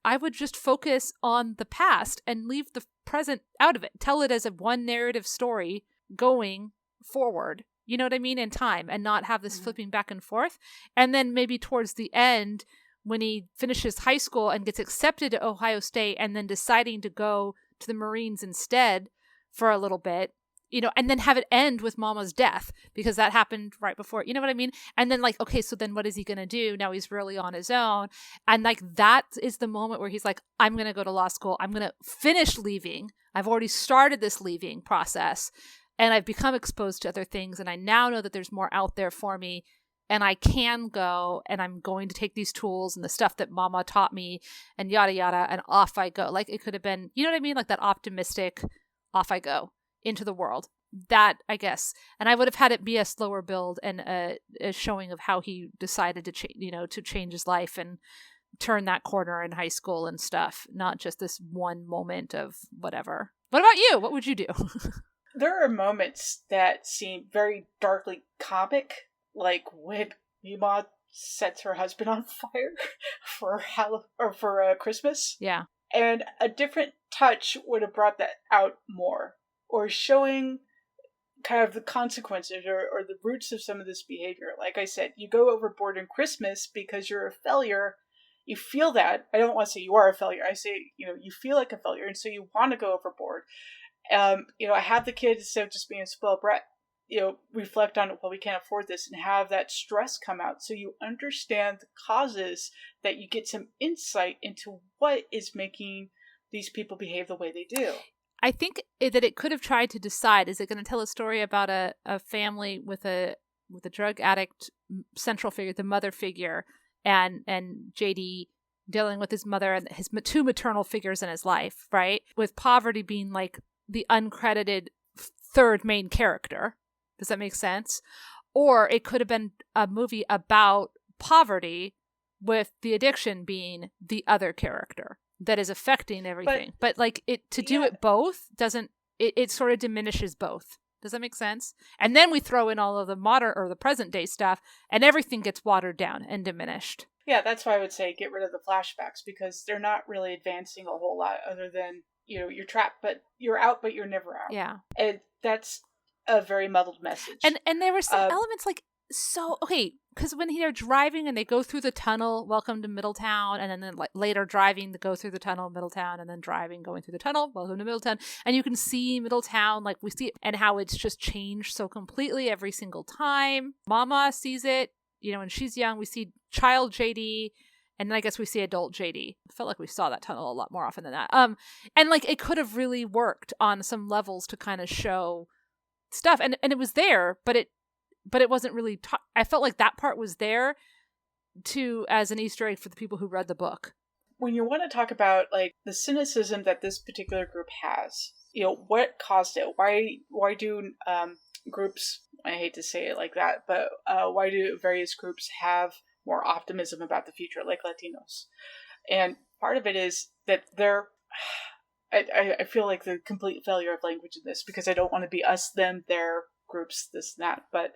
I would just focus on the past and leave the present out of it. Tell it as a one narrative story going forward, you know what I mean, in time, and not have this flipping back and forth. And then maybe towards the end, when he finishes high school and gets accepted to Ohio State and then deciding to go to the Marines instead for a little bit, and then have it end with Mama's death, because that happened right before, you know what I mean? And then like, okay, so then what is he going to do? Now he's really on his own. And like, that is the moment where he's like, I'm going to go to law school. I'm going to finish leaving. I've already started this leaving process, and I've become exposed to other things. And I now know that there's more out there for me, and I can go, and I'm going to take these tools and the stuff that Mama taught me and yada, yada. And off I go. Like it could have been, you know what I mean? Like that optimistic, off I go into the world. That, I guess. And I would have had it be a slower build and a showing of how he decided to to change his life and turn that corner in high school and stuff. Not just this one moment of whatever. What about you? What would you do? There are moments that seem very darkly comic, like when Mamaw sets her husband on fire for Christmas. Yeah. And a different touch would have brought that out more, or showing kind of the consequences or the roots of some of this behavior. Like I said, you go overboard in Christmas because you're a failure. You feel that. I don't want to say you are a failure. I say, you feel like a failure, and so you want to go overboard. I have the kids, instead of just being a spoiled brat, reflect on, well, we can't afford this, and have that stress come out. So you understand the causes, that you get some insight into what is making these people behave the way they do. I think that it could have tried to decide, is it going to tell a story about a family with a drug addict central figure, the mother figure, and JD dealing with his mother and his two maternal figures in his life, right? With poverty being like the uncredited third main character. Does that make sense? Or it could have been a movie about poverty with the addiction being the other character that is affecting everything. But like do it both doesn't, it sort of diminishes both. Does that make sense? And then we throw in all of the modern or the present day stuff, and everything gets watered down and diminished. Yeah, that's why I would say get rid of the flashbacks, because they're not really advancing a whole lot other than, you're trapped, but you're out, but you're never out. Yeah. And that's a very muddled message. And there were some elements like, because when they're driving and they go through the tunnel, welcome to Middletown, and then like later driving to go through the tunnel, Middletown, and then driving, going through the tunnel, welcome to Middletown, and you can see Middletown, like we see it, and how it's just changed so completely every single time. Mama sees it, when she's young, we see child JD, and then I guess we see adult JD. I felt like we saw that tunnel a lot more often than that. And like it could have really worked on some levels to kind of show stuff, and it was there, but it wasn't really I felt like that part was there as an Easter egg for the people who read the book. When you want to talk about like the cynicism that this particular group has, what caused it? Why do groups, I hate to say it like that, but why do various groups have more optimism about the future, like Latinos? And part of it is that I feel like the complete failure of language in this, because I don't want to be us, them, their, groups, this and that, but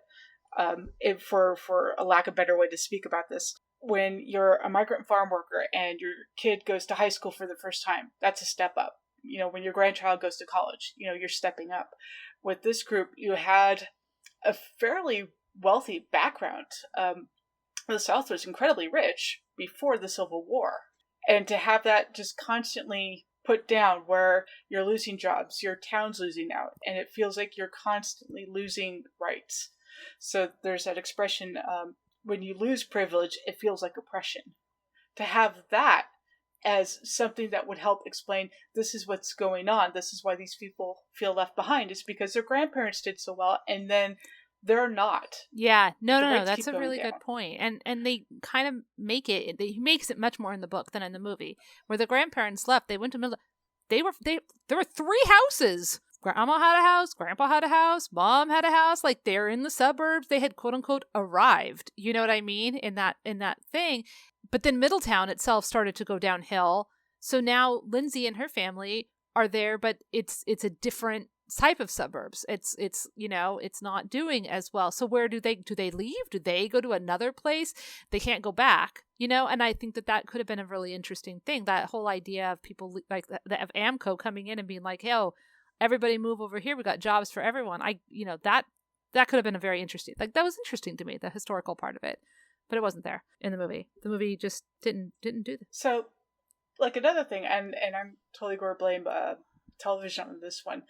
for a lack of a better way to speak about this, when you're a migrant farm worker and your kid goes to high school for the first time, that's a step up. When your grandchild goes to college, you're stepping up. With this group, you had a fairly wealthy background. The South was incredibly rich before the Civil War. And to have that just constantly put down, where you're losing jobs, your town's losing out, and it feels like you're constantly losing rights. So there's that expression, when you lose privilege, it feels like oppression. To have that as something that would help explain, this is what's going on, this is why these people feel left behind, is because their grandparents did so well, and then they're not. Yeah, no, The rights that's keep a really going good point. And they kind of he makes it much more in the book than in the movie. Where the grandparents left, they went to there were 3 houses. Grandma had a house, Grandpa had a house, Mom had a house. Like, they're in the suburbs. They had quote unquote arrived. You know what I mean? In that thing. But then Middletown itself started to go downhill. So now Lindsey and her family are there, but it's a different type of suburbs. It's it's not doing as well. So where do they leave? Do they go to another place? They can't go back, and I think that could have been a really interesting thing. That whole idea of people like of AMCO coming in and being like, "Hey, everybody move over here. We got jobs for everyone." That could have been a very interesting, that was interesting to me, the historical part of it, but it wasn't there in the movie. The movie just didn't do that. So, like, another thing, and I'm totally going to blame television on this one.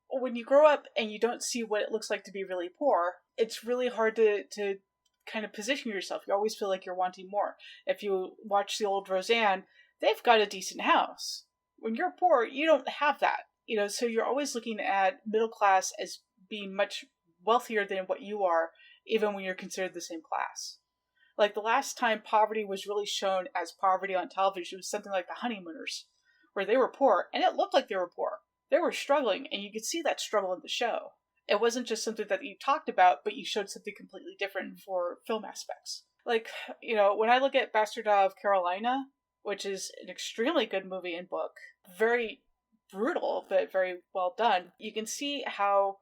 When you grow up and you don't see what it looks like to be really poor, it's really hard to kind of position yourself. You always feel like you're wanting more. If you watch the old Roseanne, they've got a decent house. When you're poor, you don't have that. So you're always looking at middle class as being much wealthier than what you are, even when you're considered the same class. Like, the last time poverty was really shown as poverty on television was something like The Honeymooners, where they were poor, and it looked like they were poor. They were struggling, and you could see that struggle in the show. It wasn't just something that you talked about, but you showed something completely different for film aspects. Like, when I look at Bastard of Carolina, which is an extremely good movie and book, very brutal, but very well done, you can see how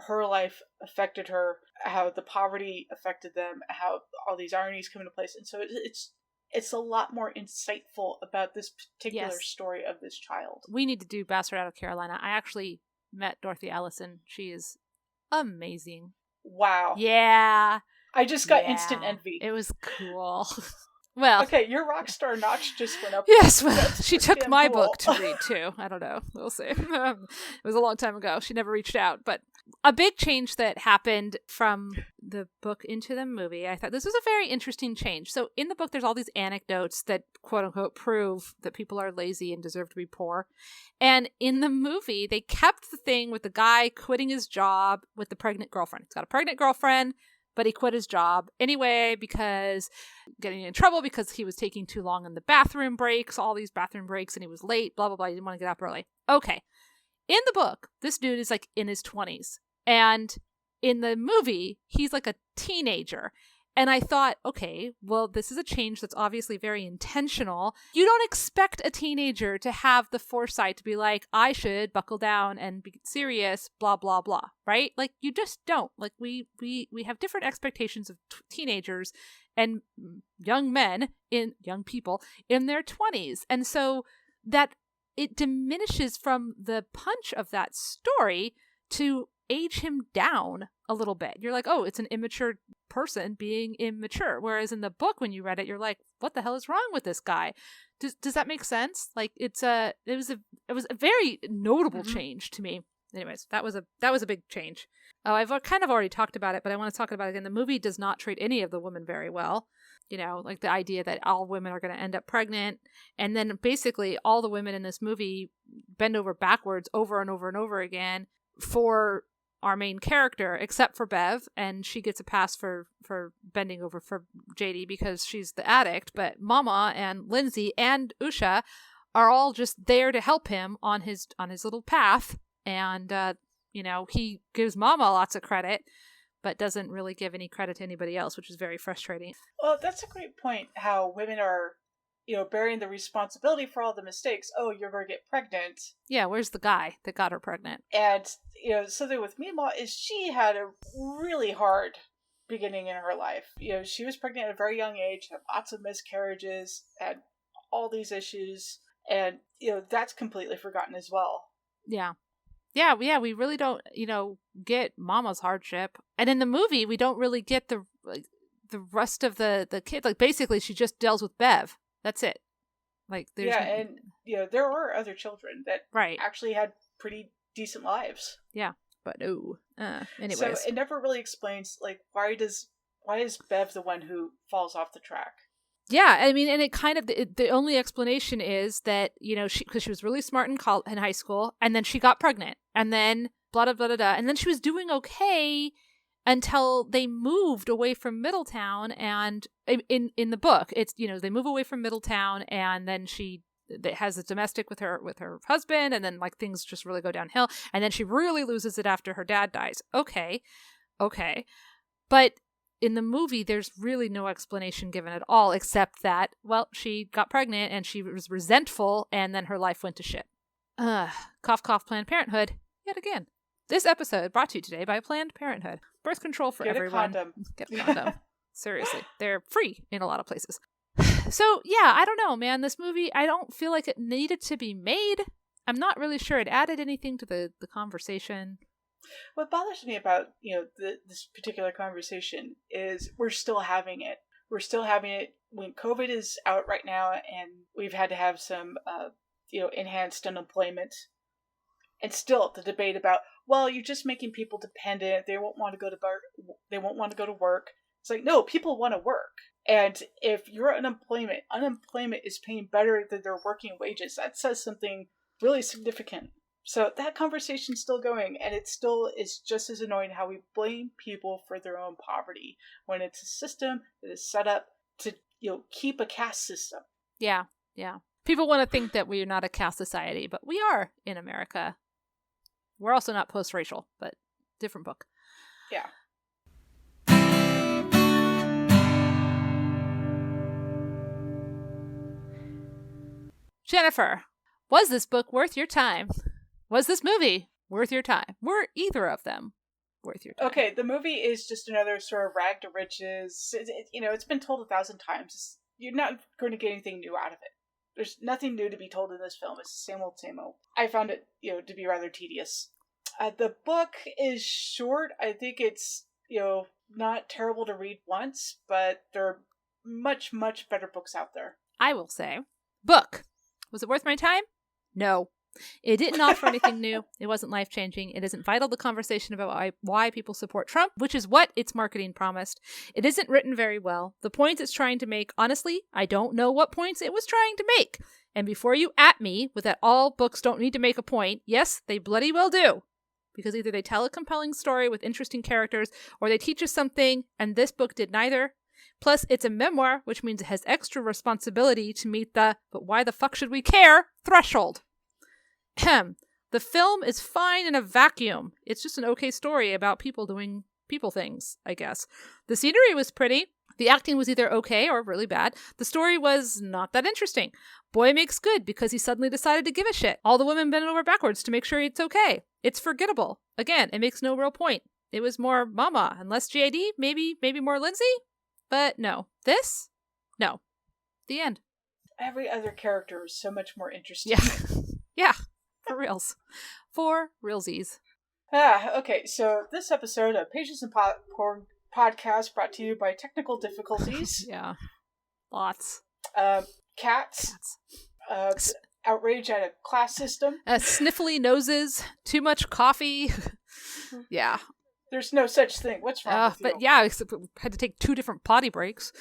her life affected her, how the poverty affected them, how all these ironies come into place. And so it's a lot more insightful about this particular story of this child. We need to do Bastard Out of Carolina. I actually met Dorothy Allison. She is amazing. Wow. Yeah. I just got instant envy. It was cool. Well, okay, your rock star notch just went up. Yes, well, she took my book to read too. I don't know. We'll see. It was a long time ago. She never reached out. But a big change that happened from the book into the movie, I thought this was a very interesting change. So in the book, there's all these anecdotes that quote unquote prove that people are lazy and deserve to be poor. And in the movie, they kept the thing with the guy quitting his job with the pregnant girlfriend. He's got a pregnant girlfriend, but he quit his job anyway because getting in trouble because he was taking too long in the bathroom breaks, all these bathroom breaks, and he was late, blah, blah, blah. He didn't want to get up early. Okay. In the book, this dude is like in his 20s. And in the movie, he's like a teenager. And I thought, okay, well, this is a change that's obviously very intentional. You don't expect a teenager to have the foresight to be like, I should buckle down and be serious, blah, blah, blah, right? Like, you just don't. Like, we have different expectations of teenagers and young people in their 20s. And so that it diminishes from the punch of that story to age him down a little bit. You're like, oh, it's an immature person being immature. Whereas in the book, when you read it, you're like, what the hell is wrong with this guy? Does that make sense? Like, it was a very notable change to me. Anyways, that was a big change. Oh, I've kind of already talked about it, but I want to talk about it again. The movie does not treat any of the women very well. Like the idea that all women are going to end up pregnant. And then basically all the women in this movie bend over backwards over and over and over again for our main character, except for Bev, and she gets a pass for bending over for JD because she's the addict. But Mamaw and Lindsey and Usha are all just there to help him on his little path. And he gives Mamaw lots of credit, but doesn't really give any credit to anybody else, which is very frustrating. Well, that's a great point. How women are, bearing the responsibility for all the mistakes. Oh, you're going to get pregnant. Yeah, where's the guy that got her pregnant? And, something with Mamaw is she had a really hard beginning in her life. She was pregnant at a very young age, had lots of miscarriages, had all these issues, and, that's completely forgotten as well. Yeah. Yeah, we really don't, get Mama's hardship. And in the movie, we don't really get the rest of the kid. Like, basically, she just deals with Bev. That's it. Like, there's and there were other children that actually had pretty decent lives. Yeah, but anyways. So it never really explains, like, why is Bev the one who falls off the track? Yeah, I mean, and it kind of the only explanation is that because she was really smart in high school, and then she got pregnant, and then blah blah blah blah, and then she was doing okay until they moved away from Middletown. And in the book, it's, they move away from Middletown, and then she has a domestic with her husband, and then like things just really go downhill, and then she really loses it after her dad dies. Okay. But in the movie, there's really no explanation given at all, except that, well, she got pregnant and she was resentful, and then her life went to shit. Cough, cough, Planned Parenthood, yet again. This episode brought to you today by Planned Parenthood. Birth control for everyone. Get a condom. Seriously. They're free in a lot of places. So, yeah, I don't know, man. This movie, I don't feel like it needed to be made. I'm not really sure it added anything to the conversation. What bothers me about, this particular conversation is we're still having it. We're still having it when COVID is out right now, and we've had to have some, enhanced unemployment. And still the debate about, well, you're just making people dependent. They won't want to go to work. It's like, no, people want to work. And if your unemployment is paying better than their working wages, that says something really significant. So that conversation's still going, and it still is just as annoying how we blame people for their own poverty when it's a system that is set up to, keep a caste system. Yeah. People want to think that we are not a caste society, but we are in America. We're also not post-racial, but different book. Yeah. Jennifer, was this book worth your time? Was this movie worth your time? Were either of them worth your time? Okay, the movie is just another sort of rag to riches. It's been told 1,000 times. You're not going to get anything new out of it. There's nothing new to be told in this film. It's the same old, same old. I found it, to be rather tedious. The book is short. I think it's, not terrible to read once, but there are much, much better books out there. I will say, book. Was it worth my time? No. It didn't offer anything new. It wasn't life-changing. It isn't vital to the conversation about why people support Trump, which is what its marketing promised. It isn't written very well. The points it's trying to make, honestly, I don't know what points it was trying to make. And before you at me with that all books don't need to make a point, yes, they bloody well do. Because either they tell a compelling story with interesting characters, or they teach us something, and this book did neither. Plus, it's a memoir, which means it has extra responsibility to meet the "but why the fuck should we care?" threshold. The film is fine in a vacuum. It's just an okay story about people doing people things, I guess. The scenery was pretty. The acting was either okay or really bad. The story was not that interesting. Boy makes good because he suddenly decided to give a shit. All the women bent over backwards to make sure it's okay. It's forgettable. Again, it makes no real point. It was more Mama and less J.D., maybe more Lindsey? But no. This? No. The end. Every other character is so much more interesting. Yeah. For reals. For realsies. Okay, so this episode of Pages and Popcorn podcast brought to you by technical difficulties. Yeah. Lots. Cats. Outrage at a class system. Sniffly noses. Too much coffee. Yeah. There's no such thing. What's wrong with you? But yeah, except we had to take 2 different potty breaks.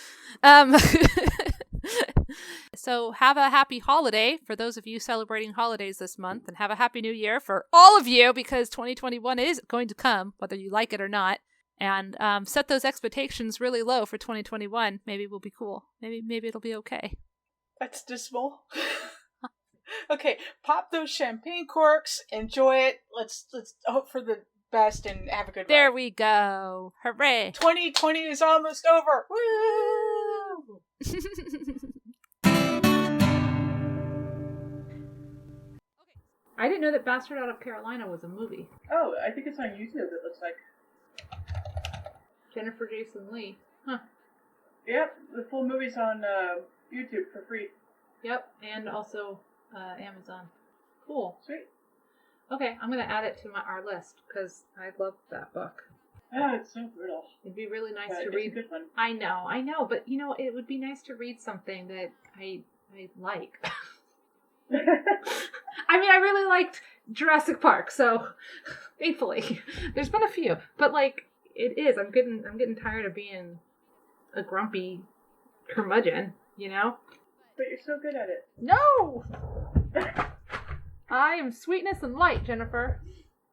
So have a happy holiday for those of you celebrating holidays this month, and have a happy new year for all of you, because 2021 is going to come, whether you like it or not. And set those expectations really low for 2021. Maybe we'll be cool. Maybe it'll be okay. That's dismal. Okay, pop those champagne corks. Enjoy it. Let's hope for the best and have a good There ride. we go. Hooray. 2020 is almost over. Woo! I didn't know that Bastard Out of Carolina was a movie. Oh, I think it's on YouTube, it looks like. Jennifer Jason Leigh. Huh. Yep, the full movie's on YouTube for free. Yep, and also Amazon. Cool. Sweet. Okay, I'm going to add it to our list, because I love that book. Oh, it's so brutal. It'd be really nice to It's read. a good one. I know, but it would be nice to read something that I like. I mean, I really liked Jurassic Park, so thankfully, there's been a few, but it is. I'm getting tired of being a grumpy curmudgeon, But you're so good at it. No, I am sweetness and light, Jennifer.